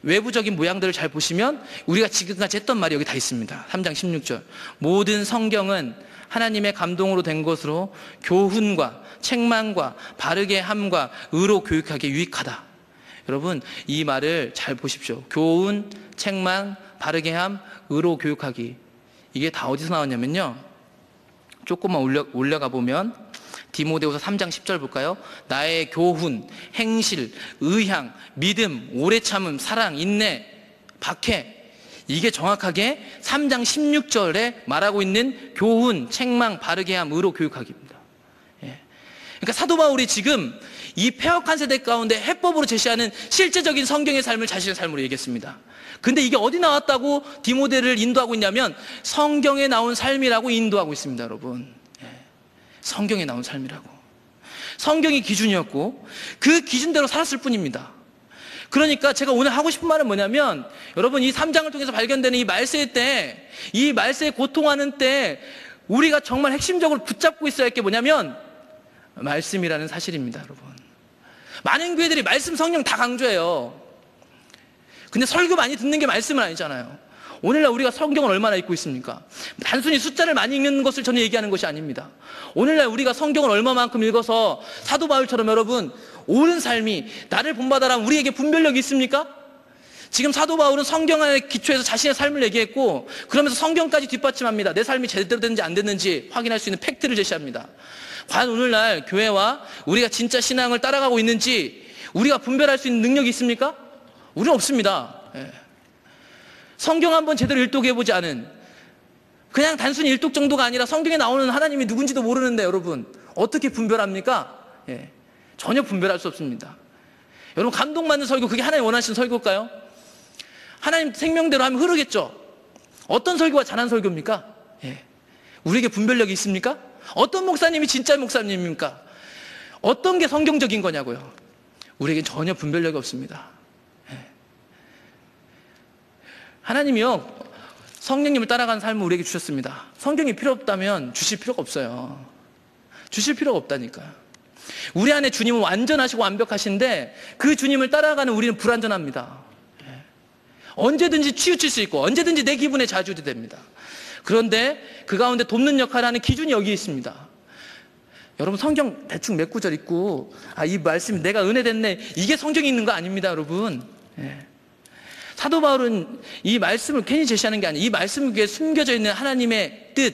A: 외부적인 모양들을 잘 보시면 우리가 지금까지 했던 말이 여기 다 있습니다. 3장 16절. 모든 성경은 하나님의 감동으로 된 것으로 교훈과 책망과 바르게 함과 의로 교육하기에 유익하다. 여러분, 이 말을 잘 보십시오. 교훈, 책망, 바르게 함, 의로 교육하기. 이게 다 어디서 나왔냐면요, 조금만 올려가 보면 디모데후서 3장 10절 볼까요? 나의 교훈, 행실, 의향, 믿음, 오래 참음, 사랑, 인내, 박해. 이게 정확하게 3장 16절에 말하고 있는 교훈, 책망, 바르게 함, 의로 교육하기입니다. 그러니까 사도 바울이 지금 이 폐역한 세대 가운데 해법으로 제시하는 실제적인 성경의 삶을 자신의 삶으로 얘기했습니다. 근데 이게 어디 나왔다고 디모데를 인도하고 있냐면 성경에 나온 삶이라고 인도하고 있습니다, 여러분. 성경에 나온 삶이라고. 성경이 기준이었고 그 기준대로 살았을 뿐입니다. 그러니까 제가 오늘 하고 싶은 말은 뭐냐면, 여러분, 이 3장을 통해서 발견되는 이 말세 때, 이 말세에 고통하는 때 우리가 정말 핵심적으로 붙잡고 있어야 할 게 뭐냐면 말씀이라는 사실입니다, 여러분. 많은 교회들이 말씀 성령 다 강조해요. 근데 설교 많이 듣는 게 말씀은 아니잖아요. 오늘날 우리가 성경을 얼마나 읽고 있습니까? 단순히 숫자를 많이 읽는 것을 저는 얘기하는 것이 아닙니다. 오늘날 우리가 성경을 얼마만큼 읽어서 사도 바울처럼 여러분 옳은 삶이 나를 본받아라면 우리에게 분별력이 있습니까? 지금 사도 바울은 성경에 기초해서 자신의 삶을 얘기했고 그러면서 성경까지 뒷받침합니다. 내 삶이 제대로 됐는지 안 됐는지 확인할 수 있는 팩트를 제시합니다. 과연 오늘날 교회와 우리가 진짜 신앙을 따라가고 있는지 우리가 분별할 수 있는 능력이 있습니까? 우리는 없습니다. 성경 한번 제대로 일독해보지 않은, 그냥 단순히 일독 정도가 아니라 성경에 나오는 하나님이 누군지도 모르는데 여러분 어떻게 분별합니까? 전혀 분별할 수 없습니다. 여러분 감동받는 설교, 그게 하나님 원하시는 설교일까요? 하나님 생명대로 하면 흐르겠죠. 어떤 설교가 잘한 설교입니까? 우리에게 분별력이 있습니까? 어떤 목사님이 진짜 목사님입니까? 어떤 게 성경적인 거냐고요. 우리에겐 전혀 분별력이 없습니다. 하나님이요, 성령님을 따라가는 삶을 우리에게 주셨습니다. 성경이 필요 없다면 주실 필요가 없어요. 주실 필요가 없다니까요. 우리 안에 주님은 완전하시고 완벽하신데 그 주님을 따라가는 우리는 불완전합니다. 언제든지 치우칠 수 있고 언제든지 내 기분에 좌지우지 됩니다. 그런데 그 가운데 돕는 역할을 하는 기준이 여기 있습니다. 여러분 성경 대충 몇 구절 읽고 이 말씀이 내가 은혜 됐네, 이게 성경에 있는 거 아닙니다. 여러분 사도 바울은 이 말씀을 괜히 제시하는 게 아니에요. 이 말씀 위에 숨겨져 있는 하나님의 뜻,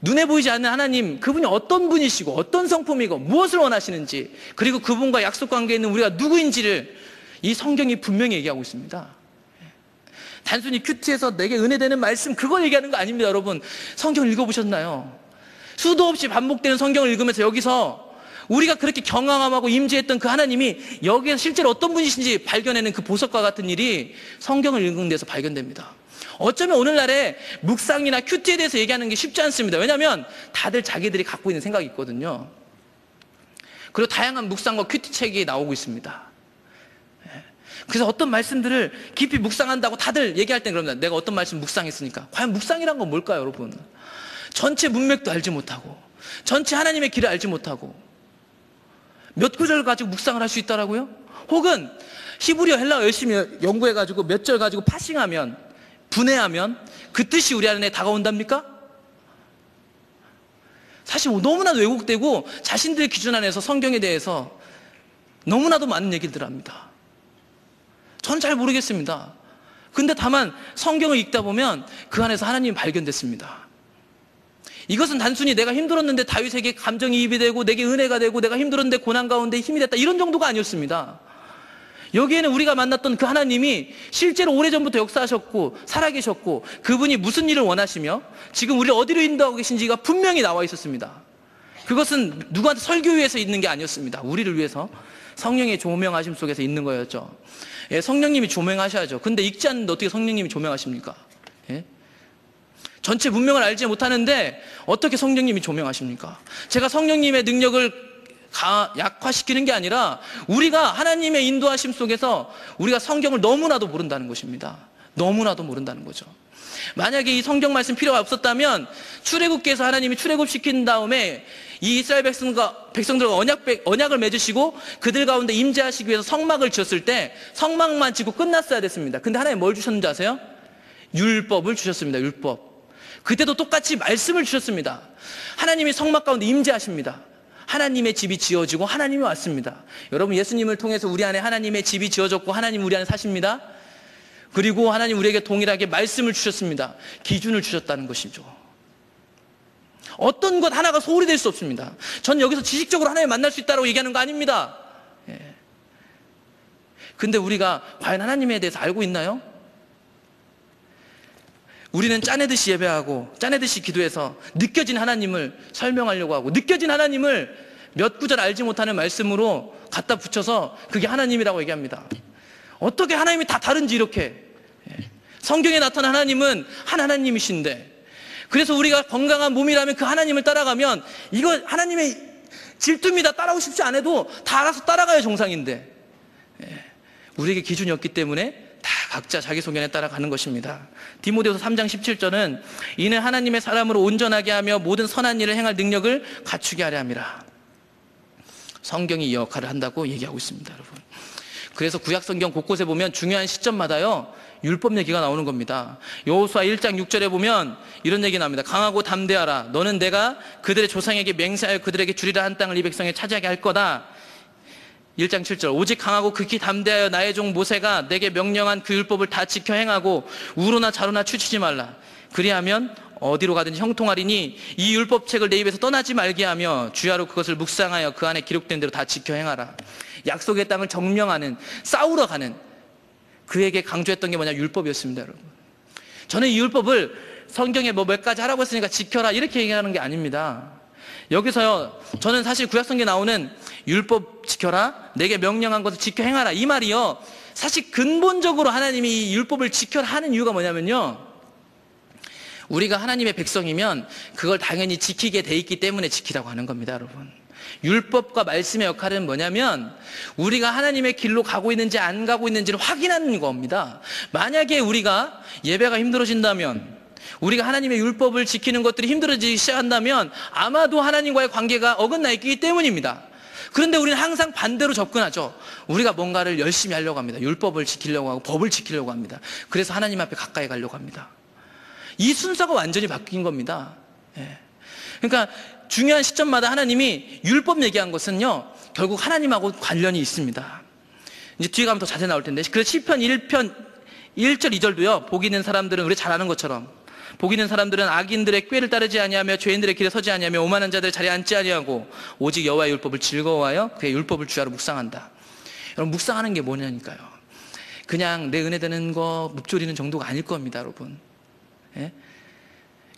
A: 눈에 보이지 않는 하나님, 그분이 어떤 분이시고 어떤 성품이고 무엇을 원하시는지, 그리고 그분과 약속 관계에 있는 우리가 누구인지를 이 성경이 분명히 얘기하고 있습니다. 단순히 큐티에서 내게 은혜되는 말씀 그걸 얘기하는 거 아닙니다. 여러분 성경 읽어보셨나요? 수도 없이 반복되는 성경을 읽으면서 여기서 우리가 그렇게 경외하고 임재했던 그 하나님이 여기에서 실제로 어떤 분이신지 발견하는 그 보석과 같은 일이 성경을 읽는 데서 발견됩니다. 어쩌면 오늘날에 묵상이나 큐티에 대해서 얘기하는 게 쉽지 않습니다. 왜냐하면 다들 자기들이 갖고 있는 생각이 있거든요. 그리고 다양한 묵상과 큐티 책이 나오고 있습니다. 그래서 어떤 말씀들을 깊이 묵상한다고 다들 얘기할 땐 그럽니다. 내가 어떤 말씀 묵상했으니까. 과연 묵상이란 건 뭘까요, 여러분? 전체 문맥도 알지 못하고 전체 하나님의 길을 알지 못하고 몇 구절 가지고 묵상을 할 수 있다라고요? 혹은 히브리어 헬라어 열심히 연구해가지고 몇 절 가지고 파싱하면, 분해하면 그 뜻이 우리 안에 다가온답니까? 사실 너무나도 왜곡되고 자신들의 기준 안에서 성경에 대해서 너무나도 많은 얘기를 합니다. 전 잘 모르겠습니다. 근데 다만 성경을 읽다 보면 그 안에서 하나님이 발견됐습니다. 이것은 단순히 내가 힘들었는데 다윗에게 감정이입이 되고 내게 은혜가 되고 내가 힘들었는데 고난 가운데 힘이 됐다, 이런 정도가 아니었습니다. 여기에는 우리가 만났던 그 하나님이 실제로 오래전부터 역사하셨고 살아계셨고 그분이 무슨 일을 원하시며 지금 우리를 어디로 인도하고 계신지가 분명히 나와 있었습니다. 그것은 누구한테 설교 위해서 있는 게 아니었습니다. 우리를 위해서 성령의 조명하심 속에서 있는 거였죠. 성령님이 조명하셔야죠. 근데 읽지 않는데 어떻게 성령님이 조명하십니까? 전체 문명을 알지 못하는데 어떻게 성령님이 조명하십니까? 제가 성령님의 능력을 약화시키는 게 아니라 우리가 하나님의 인도하심 속에서 우리가 성경을 너무나도 모른다는 것입니다. 너무나도 모른다는 거죠. 만약에 이 성경 말씀 필요가 없었다면 출애굽기에서 하나님이 출애굽시킨 다음에 이 이스라엘 백성들과 언약을 맺으시고 그들 가운데 임재하시기 위해서 성막을 지었을 때 성막만 짓고 끝났어야 됐습니다. 근데 하나님 뭘 주셨는지 아세요? 율법을 주셨습니다. 율법. 그때도 똑같이 말씀을 주셨습니다. 하나님이 성막 가운데 임재하십니다. 하나님의 집이 지어지고 하나님이 왔습니다. 여러분 예수님을 통해서 우리 안에 하나님의 집이 지어졌고 하나님 우리 안에 사십니다. 그리고 하나님 우리에게 동일하게 말씀을 주셨습니다. 기준을 주셨다는 것이죠. 어떤 것 하나가 소홀히 될 수 없습니다. 전 여기서 지식적으로 하나님 만날 수 있다고 얘기하는 거 아닙니다. 근데 우리가 과연 하나님에 대해서 알고 있나요? 우리는 짜내듯이 예배하고 짜내듯이 기도해서 느껴진 하나님을 설명하려고 하고 느껴진 하나님을 몇 구절 알지 못하는 말씀으로 갖다 붙여서 그게 하나님이라고 얘기합니다. 어떻게 하나님이 다 다른지 이렇게. 성경에 나타난 하나님은 한 하나님이신데, 그래서 우리가 건강한 몸이라면 그 하나님을 따라가면 이거 하나님의 질투입니다. 따라오십시 안 해도 다 알아서 따라가야 정상인데 우리에게 기준이 없기 때문에 다 각자 자기 소견에 따라가는 것입니다. 디모데후서 3장 17절은 이는 하나님의 사람으로 온전하게 하며 모든 선한 일을 행할 능력을 갖추게 하려 함이라. 성경이 이 역할을 한다고 얘기하고 있습니다, 여러분. 그래서 구약 성경 곳곳에 보면 중요한 시점마다요, 율법 얘기가 나오는 겁니다. 여호수아 1장 6절에 보면 이런 얘기 나옵니다. 강하고 담대하라. 너는 내가 그들의 조상에게 맹세하여 그들에게 주리라 한 땅을 이 백성에 차지하게 할 거다. 1장 7절. 오직 강하고 극히 담대하여 나의 종 모세가 내게 명령한 그 율법을 다 지켜 행하고 우로나 좌로나 추치지 말라. 그리하면 어디로 가든지 형통하리니 이 율법책을 내 입에서 떠나지 말게 하며 주야로 그것을 묵상하여 그 안에 기록된 대로 다 지켜 행하라. 약속의 땅을 정령하는, 싸우러 가는, 그에게 강조했던 게 뭐냐? 율법이었습니다, 여러분. 저는 이 율법을 성경에 몇 가지 하라고 했으니까 지켜라 이렇게 얘기하는 게 아닙니다. 여기서요, 저는 사실 구약성경에 나오는 율법 지켜라, 내게 명령한 것을 지켜 행하라, 이 말이요, 사실 근본적으로 하나님이 이 율법을 지켜라 하는 이유가 뭐냐면요, 우리가 하나님의 백성이면 그걸 당연히 지키게 돼 있기 때문에 지키라고 하는 겁니다, 여러분. 율법과 말씀의 역할은 뭐냐면 우리가 하나님의 길로 가고 있는지 안 가고 있는지를 확인하는 겁니다. 만약에 우리가 예배가 힘들어진다면, 우리가 하나님의 율법을 지키는 것들이 힘들어지기 시작한다면 아마도 하나님과의 관계가 어긋나 있기 때문입니다. 그런데 우리는 항상 반대로 접근하죠. 우리가 뭔가를 열심히 하려고 합니다. 율법을 지키려고 하고 법을 지키려고 합니다. 그래서 하나님 앞에 가까이 가려고 합니다. 이 순서가 완전히 바뀐 겁니다. 그러니까 중요한 시점마다 하나님이 율법 얘기한 것은요, 결국 하나님하고 관련이 있습니다. 이제 뒤에 가면 더 자세히 나올 텐데, 그래서 시편 1편 1절 2절도요, 복 있는 사람들은, 우리 잘 아는 것처럼, 복 있는 사람들은 악인들의 꾀를 따르지 아니하며 죄인들의 길에 서지 아니하며 오만한 자들의 자리에 앉지 아니하고 오직 여호와의 율법을 즐거워하여 그의 율법을 주야로 묵상한다. 여러분, 묵상하는 게 뭐냐니까요. 그냥 내 은혜 되는 거 묵조리는 정도가 아닐 겁니다, 여러분. 예?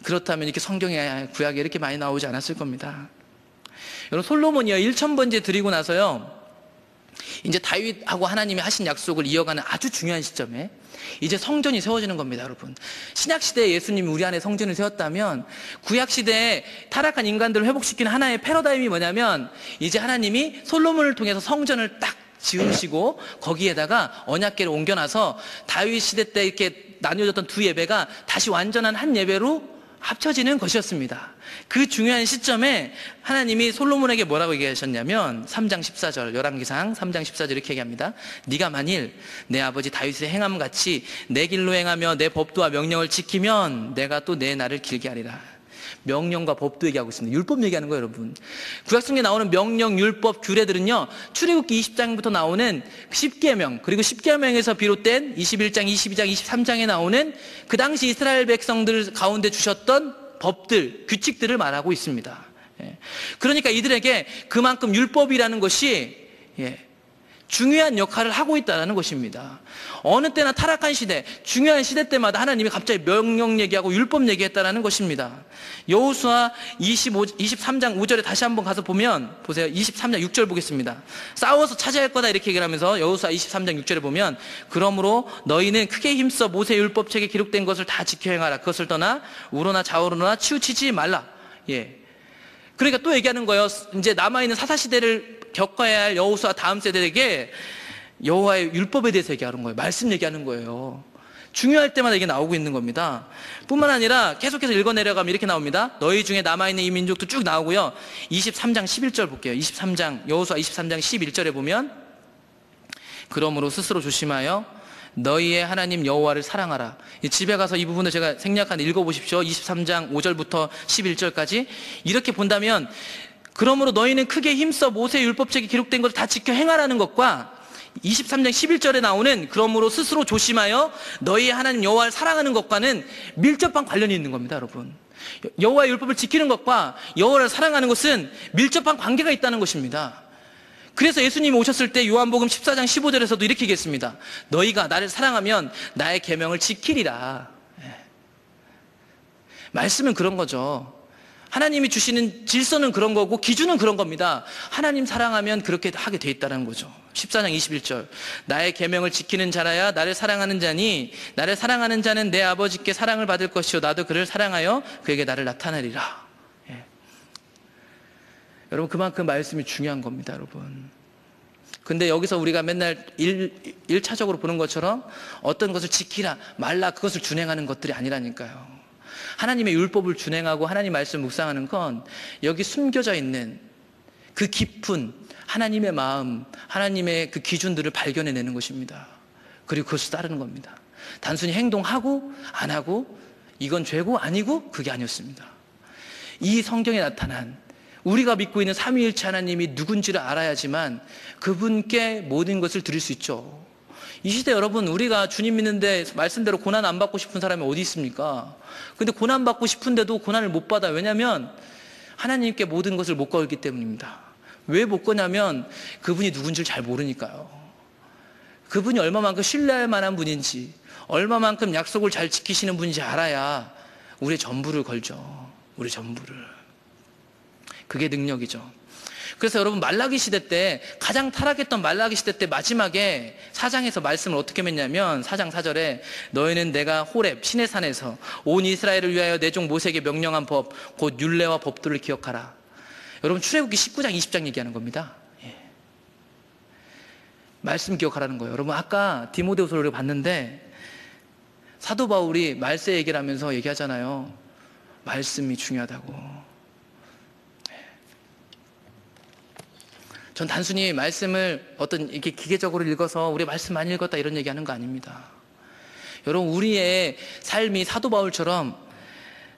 A: 그렇다면 이렇게 성경에, 구약에 이렇게 많이 나오지 않았을 겁니다. 여러분, 솔로몬이요 1000번째 드리고 나서요, 이제 다윗하고 하나님이 하신 약속을 이어가는 아주 중요한 시점에 이제 성전이 세워지는 겁니다, 여러분. 신약시대에 예수님이 우리 안에 성전을 세웠다면 구약시대에 타락한 인간들을 회복시키는 하나의 패러다임이 뭐냐면, 이제 하나님이 솔로몬을 통해서 성전을 딱 지으시고 거기에다가 언약궤를 옮겨놔서 다윗 시대 때 이렇게 나뉘어졌던 두 예배가 다시 완전한 한 예배로 합쳐지는 것이었습니다. 그 중요한 시점에 하나님이 솔로몬에게 뭐라고 얘기하셨냐면 3장 14절, 열왕기상 3장 14절 이렇게 얘기합니다. 네가 만일 내 아버지 다윗의 행함같이 내 길로 행하며 내 법도와 명령을 지키면 내가 또 내 날을 길게 하리라. 명령과 법도 얘기하고 있습니다. 율법 얘기하는 거예요, 여러분. 구약성경에 나오는 명령, 율법, 규례들은요, 출애굽기 20장부터 나오는 10계명, 그리고 10계명에서 비롯된 21장, 22장, 23장에 나오는 그 당시 이스라엘 백성들 가운데 주셨던 법들, 규칙들을 말하고 있습니다. 그러니까 이들에게 그만큼 율법이라는 것이 중요한 역할을 하고 있다는 것입니다. 어느 때나 타락한 시대, 중요한 시대 때마다 하나님이 갑자기 명령 얘기하고 율법 얘기했다는 것입니다. 여호수아 23장 5절에 다시 한번 가서 보면, 보세요. 23장 6절 보겠습니다. 싸워서 차지할 거다 이렇게 얘기를 하면서 여호수아 23장 6절에 보면, 그러므로 너희는 크게 힘써 모세 율법책에 기록된 것을 다 지켜 행하라. 그것을 떠나 우로나 좌우로나 치우치지 말라. 그러니까 또 얘기하는 거예요. 이제 남아있는 사사시대를 겪어야 할 여호수아 다음 세대에게 여호와의 율법에 대해서 얘기하는 거예요. 말씀 얘기하는 거예요. 중요할 때마다 이게 나오고 있는 겁니다. 뿐만 아니라 계속해서 읽어내려가면 이렇게 나옵니다. 너희 중에 남아있는 이 민족도 쭉 나오고요. 23장 11절 볼게요. 23장, 여호수아 23장 11절에 보면, 그러므로 스스로 조심하여 너희의 하나님 여호와를 사랑하라. 집에 가서 이 부분을 제가 생략한 읽어보십시오. 23장 5절부터 11절까지. 이렇게 본다면, 그러므로 너희는 크게 힘써 모세 율법책에 기록된 것을 다 지켜 행하라는 것과 23장 11절에 나오는 그러므로 스스로 조심하여 너희의 하나님 여호와를 사랑하는 것과는 밀접한 관련이 있는 겁니다, 여러분. 여호와의 율법을 지키는 것과 여호와를 사랑하는 것은 밀접한 관계가 있다는 것입니다. 그래서 예수님이 오셨을 때 요한복음 14장 15절에서도 이렇게 얘기했습니다. 너희가 나를 사랑하면 나의 계명을 지키리라. 말씀은 그런 거죠. 하나님이 주시는 질서는 그런 거고 기준은 그런 겁니다. 하나님 사랑하면 그렇게 하게 돼 있다는 거죠. 14장 21절. 나의 계명을 지키는 자라야 나를 사랑하는 자니 나를 사랑하는 자는 내 아버지께 사랑을 받을 것이요 나도 그를 사랑하여 그에게 나를 나타내리라. 여러분, 그만큼 말씀이 중요한 겁니다, 여러분. 근데 여기서 우리가 맨날 1차적으로 보는 것처럼 어떤 것을 지키라 말라 그것을 준행하는 것들이 아니라니까요. 하나님의 율법을 준행하고 하나님 말씀을 묵상하는 건 여기 숨겨져 있는 그 깊은 하나님의 마음, 하나님의 그 기준들을 발견해내는 것입니다. 그리고 그것을 따르는 겁니다. 단순히 행동하고 안 하고 이건 죄고 아니고 그게 아니었습니다. 이 성경에 나타난 우리가 믿고 있는 삼위일체 하나님이 누군지를 알아야지만 그분께 모든 것을 드릴 수 있죠. 이 시대 여러분, 우리가 주님 믿는데 말씀대로 고난 안 받고 싶은 사람이 어디 있습니까? 근데 고난 받고 싶은데도 고난을 못 받아요. 왜냐하면 하나님께 모든 것을 못 걸기 때문입니다. 왜 못 거냐면 그분이 누군지를 잘 모르니까요. 그분이 얼마만큼 신뢰할 만한 분인지, 얼마만큼 약속을 잘 지키시는 분인지 알아야 우리의 전부를 걸죠. 우리 전부를. 그게 능력이죠. 그래서 여러분, 말라기 시대 때, 가장 타락했던 말라기 시대 때 마지막에 4장에서 말씀을 어떻게 맺냐면 4장 4절에 너희는 내가 호렙 시내산에서 온 이스라엘을 위하여 내 종 모세에게 명령한 법 곧 율례와 법도를 기억하라. 여러분, 출애굽기 19장 20장 얘기하는 겁니다. 말씀 기억하라는 거예요. 여러분, 아까 디모데후서를 우리가 봤는데 사도 바울이 말세 얘기를 하면서 얘기하잖아요. 말씀이 중요하다고. 전 단순히 말씀을 어떤 이렇게 기계적으로 읽어서 우리 말씀 많이 읽었다 이런 얘기하는 거 아닙니다. 여러분, 우리의 삶이 사도 바울처럼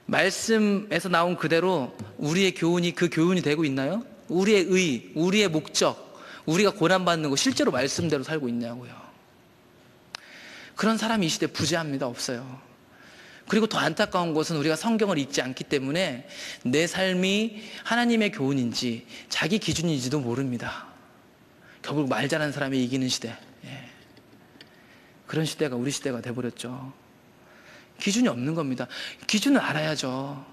A: 말씀에서 나온 그대로 우리의 교훈이 그 교훈이 되고 있나요? 우리의 의, 우리의 목적, 우리가 고난받는 거 실제로 말씀대로 살고 있냐고요. 그런 사람이 이 시대에 부재합니다. 없어요. 그리고 더 안타까운 것은 우리가 성경을 읽지 않기 때문에 내 삶이 하나님의 교훈인지 자기 기준인지도 모릅니다. 결국 말 잘하는 사람이 이기는 시대. 그런 시대가 우리 시대가 돼버렸죠. 기준이 없는 겁니다. 기준을 알아야죠.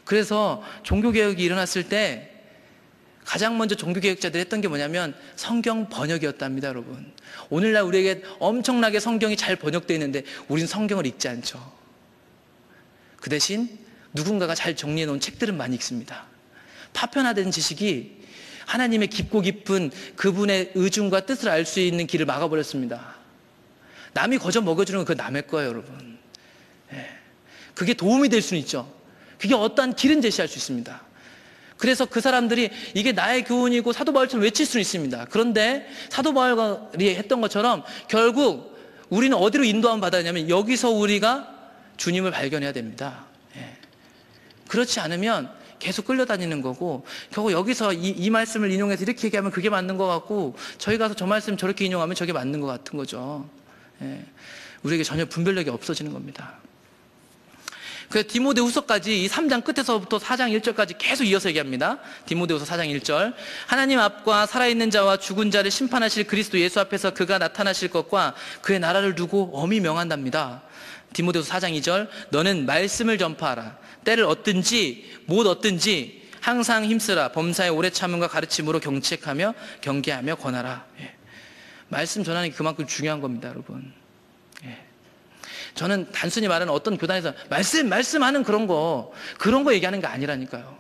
A: 그래서 종교개혁이 일어났을 때 가장 먼저 종교개혁자들이 했던 게 뭐냐면 성경 번역이었답니다. 여러분, 오늘날 우리에게 엄청나게 성경이 잘 번역되어 있는데 우리는 성경을 읽지 않죠. 그 대신 누군가가 잘 정리해 놓은 책들은 많이 읽습니다. 파편화된 지식이 하나님의 깊고 깊은 그분의 의중과 뜻을 알 수 있는 길을 막아버렸습니다. 남이 거저 먹여주는 건 그거 남의 거예요, 여러분. 그게 도움이 될 수는 있죠. 그게 어떠한 길은 제시할 수 있습니다. 그래서 그 사람들이 이게 나의 교훈이고 사도 바울처럼 외칠 수는 있습니다. 그런데 사도 바울이 했던 것처럼 결국 우리는 어디로 인도함을 받았냐면 여기서 우리가 주님을 발견해야 됩니다. 그렇지 않으면 계속 끌려다니는 거고, 결국 여기서 이 말씀을 인용해서 이렇게 얘기하면 그게 맞는 것 같고, 저희 가서 저 말씀 저렇게 인용하면 저게 맞는 것 같은 거죠. 우리에게 전혀 분별력이 없어지는 겁니다. 그래서 디모데후서까지 이 3장 끝에서부터 4장 1절까지 계속 이어서 얘기합니다. 디모데후서 4장 1절. 하나님 앞과 살아있는 자와 죽은 자를 심판하실 그리스도 예수 앞에서 그가 나타나실 것과 그의 나라를 두고 엄히 명한답니다. 디모데후서 4장 2절. 너는 말씀을 전파하라. 때를 얻든지 못 얻든지 항상 힘쓰라. 범사에 오래 참음과 가르침으로 경책하며 경계하며 권하라. 말씀 전하는 게 그만큼 중요한 겁니다, 여러분. 저는 단순히 말하는 어떤 교단에서 말씀하는 그런 거 얘기하는 게 아니라니까요.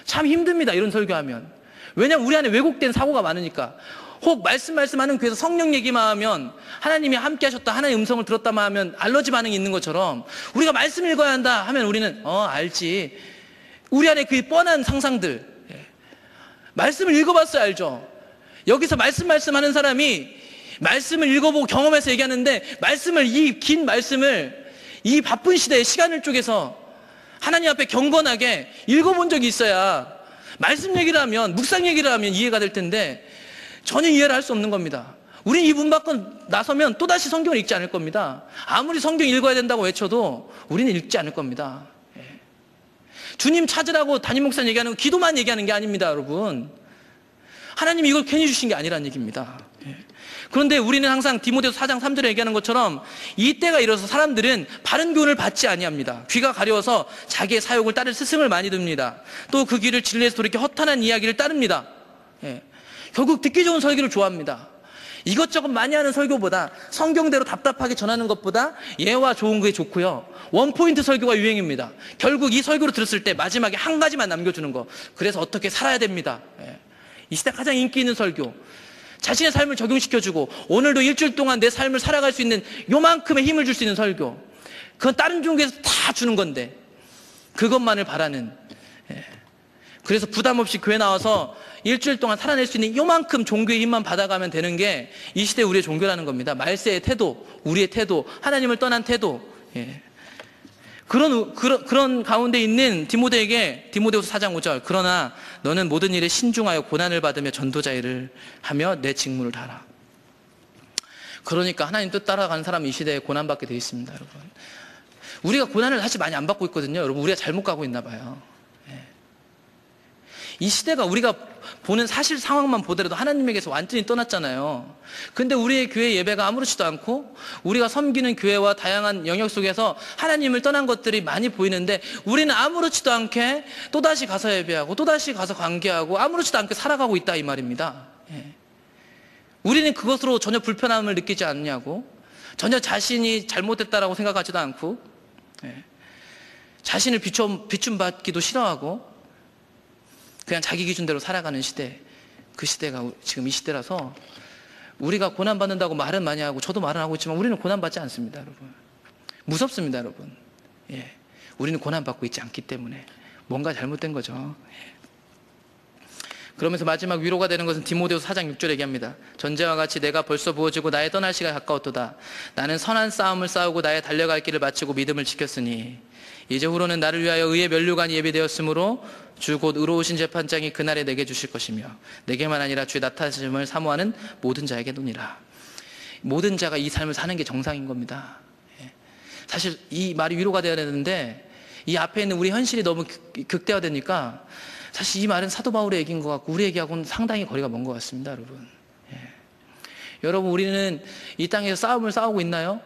A: 참 힘듭니다, 이런 설교하면. 왜냐하면 우리 안에 왜곡된 사고가 많으니까. 혹 말씀하는 교회에서 성령 얘기만 하면, 하나님이 함께 하셨다, 하나님의 음성을 들었다만 하면 알러지 반응이 있는 것처럼, 우리가 말씀 읽어야 한다 하면 우리는 알지. 우리 안에 그 뻔한 상상들, 말씀을 읽어봤어야 알죠. 여기서 말씀하는 사람이 말씀을 읽어보고 경험해서 얘기하는데, 이 긴 말씀을 이 바쁜 시대에 시간을 쪼개서 하나님 앞에 경건하게 읽어본 적이 있어야 말씀 얘기를 하면, 묵상 얘기를 하면 이해가 될 텐데 전혀 이해를 할 수 없는 겁니다. 우리는 이 문 밖으로 나서면 또다시 성경을 읽지 않을 겁니다. 아무리 성경 읽어야 된다고 외쳐도 우리는 읽지 않을 겁니다. 주님 찾으라고 담임 목사님 얘기하는 건 기도만 얘기하는 게 아닙니다, 여러분. 하나님이 이걸 괜히 주신 게 아니라는 얘기입니다. 그런데 우리는 항상 디모데후서 4장 3절에 얘기하는 것처럼 이때가 이뤄서 사람들은 바른 교훈을 받지 아니합니다. 귀가 가려워서 자기의 사욕을 따를 스승을 많이 둡니다. 또 그 길을 진리에서 돌이켜 허탄한 이야기를 따릅니다. 결국 듣기 좋은 설교를 좋아합니다. 이것저것 많이 하는 설교보다, 성경대로 답답하게 전하는 것보다 예와 좋은 게 좋고요. 원포인트 설교가 유행입니다. 결국 이 설교를 들었을 때 마지막에 한 가지만 남겨주는 거. 그래서 어떻게 살아야 됩니다. 이 시대 가장 인기 있는 설교. 자신의 삶을 적용시켜주고 오늘도 일주일 동안 내 삶을 살아갈 수 있는 요만큼의 힘을 줄 수 있는 설교. 그건 다른 종교에서 다 주는 건데 그것만을 바라는, 그래서 부담 없이 교회 나와서 일주일 동안 살아낼 수 있는 요만큼 종교의 힘만 받아가면 되는 게 이 시대 우리의 종교라는 겁니다. 말세의 태도, 우리의 태도, 하나님을 떠난 태도. 예. 그런 가운데 있는 디모데에게 디모데후서 4장 5절, 그러나 너는 모든 일에 신중하여 고난을 받으며 전도자 일을 하며 내 직무를 다하라. 그러니까 하나님 뜻 따라가는 사람은 이 시대에 고난받게 되어 있습니다, 여러분. 우리가 고난을 사실 많이 안 받고 있거든요. 여러분, 우리가 잘못 가고 있나 봐요. 이 시대가 우리가 보는 사실 상황만 보더라도 하나님에게서 완전히 떠났잖아요. 근데 우리의 교회 예배가 아무렇지도 않고 우리가 섬기는 교회와 다양한 영역 속에서 하나님을 떠난 것들이 많이 보이는데 우리는 아무렇지도 않게 또다시 가서 예배하고 또다시 가서 관계하고 아무렇지도 않게 살아가고 있다 이 말입니다. 우리는 그것으로 전혀 불편함을 느끼지 않냐고, 전혀 자신이 잘못됐다라고 생각하지도 않고, 자신을 비춤받기도 싫어하고 그냥 자기 기준대로 살아가는 시대, 그 시대가 지금 이 시대라서 우리가 고난받는다고 말은 많이 하고 저도 말은 하고 있지만 우리는 고난받지 않습니다, 여러분. 무섭습니다, 여러분. 우리는 고난받고 있지 않기 때문에 뭔가 잘못된 거죠. 그러면서 마지막 위로가 되는 것은 디모데후서 4장 6절 얘기합니다. 전제와 같이 내가 벌써 부어지고 나의 떠날 시간이 가까웠도다. 나는 선한 싸움을 싸우고 나의 달려갈 길을 마치고 믿음을 지켰으니 이제 후로는 나를 위하여 의의 면류관이 예비되었으므로 주 곧 의로우신 재판장이 그날에 내게 주실 것이며 내게만 아니라 주의 나타나심을 사모하는 모든 자에게 노니라. 모든 자가 이 삶을 사는 게 정상인 겁니다. 사실 이 말이 위로가 되어야 되는데 이 앞에 있는 우리 현실이 너무 극대화되니까 사실 이 말은 사도 바울의 얘기인 것 같고 우리 얘기하고는 상당히 거리가 먼 것 같습니다, 여러분. 여러분, 우리는 이 땅에서 싸움을 싸우고 있나요?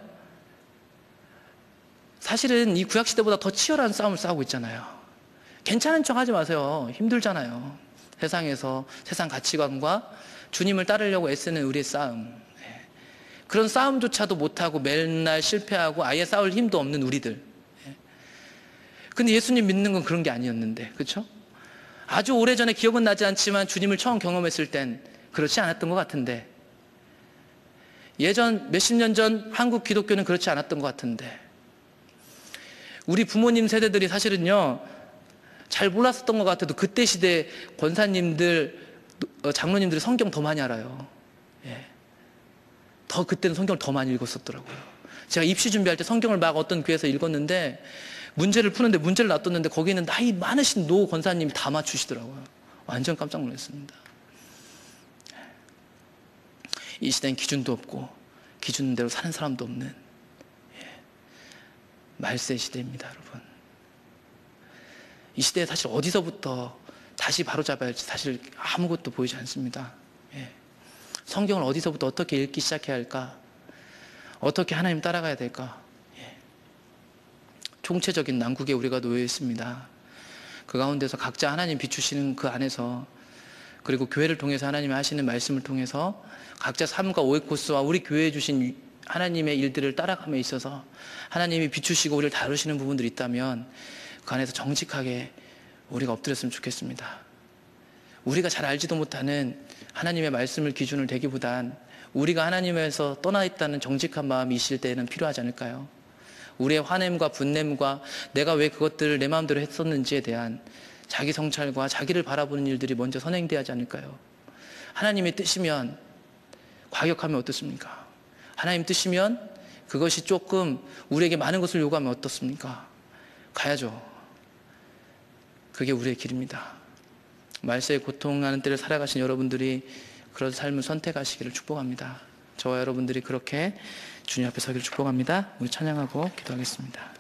A: 사실은 이 구약시대보다 더 치열한 싸움을 싸우고 있잖아요. 괜찮은 척 하지 마세요. 힘들잖아요. 세상에서 세상 가치관과 주님을 따르려고 애쓰는 우리의 싸움. 그런 싸움조차도 못하고 맨날 실패하고 아예 싸울 힘도 없는 우리들. 근데 예수님 믿는 건 그런 게 아니었는데, 그렇죠? 아주 오래전에 기억은 나지 않지만 주님을 처음 경험했을 땐 그렇지 않았던 것 같은데, 예전 몇십 년 전 한국 기독교는 그렇지 않았던 것 같은데, 우리 부모님 세대들이 사실은요 잘 몰랐었던 것 같아도 그때 시대 권사님들, 장로님들이 성경 더 많이 알아요. 더 그때는 성경을 더 많이 읽었었더라고요. 제가 입시 준비할 때 성경을 막 어떤 교회에서 읽었는데 문제를 푸는데 문제를 놔뒀는데 거기는 나이 많으신 노 권사님이 다 맞추시더라고요. 완전 깜짝 놀랐습니다. 이 시대는 기준도 없고 기준대로 사는 사람도 없는 말세 시대입니다, 여러분. 이 시대에 사실 어디서부터 다시 바로잡아야 할지 사실 아무것도 보이지 않습니다. 성경을 어디서부터 어떻게 읽기 시작해야 할까? 어떻게 하나님 따라가야 될까? 총체적인 난국에 우리가 놓여 있습니다. 그 가운데서 각자 하나님 비추시는 그 안에서, 그리고 교회를 통해서 하나님이 하시는 말씀을 통해서 각자 삶과 오이코스와 우리 교회에 주신 하나님의 일들을 따라감에 있어서 하나님이 비추시고 우리를 다루시는 부분들이 있다면 그 안에서 정직하게 우리가 엎드렸으면 좋겠습니다. 우리가 잘 알지도 못하는 하나님의 말씀을 기준을 대기보단 우리가 하나님에서 떠나 있다는 정직한 마음이 있을 때에는 필요하지 않을까요? 우리의 화냄과 분냄과 내가 왜 그것들을 내 마음대로 했었는지에 대한 자기 성찰과 자기를 바라보는 일들이 먼저 선행돼야 하지 않을까요? 하나님의 뜻이면 과격하면 어떻습니까? 하나님 뜻이면 그것이 조금 우리에게 많은 것을 요구하면 어떻습니까? 가야죠. 그게 우리의 길입니다. 말세에 고통하는 때를 살아가신 여러분들이 그런 삶을 선택하시기를 축복합니다. 저와 여러분들이 그렇게 주님 앞에 서기를 축복합니다. 우리 찬양하고 기도하겠습니다.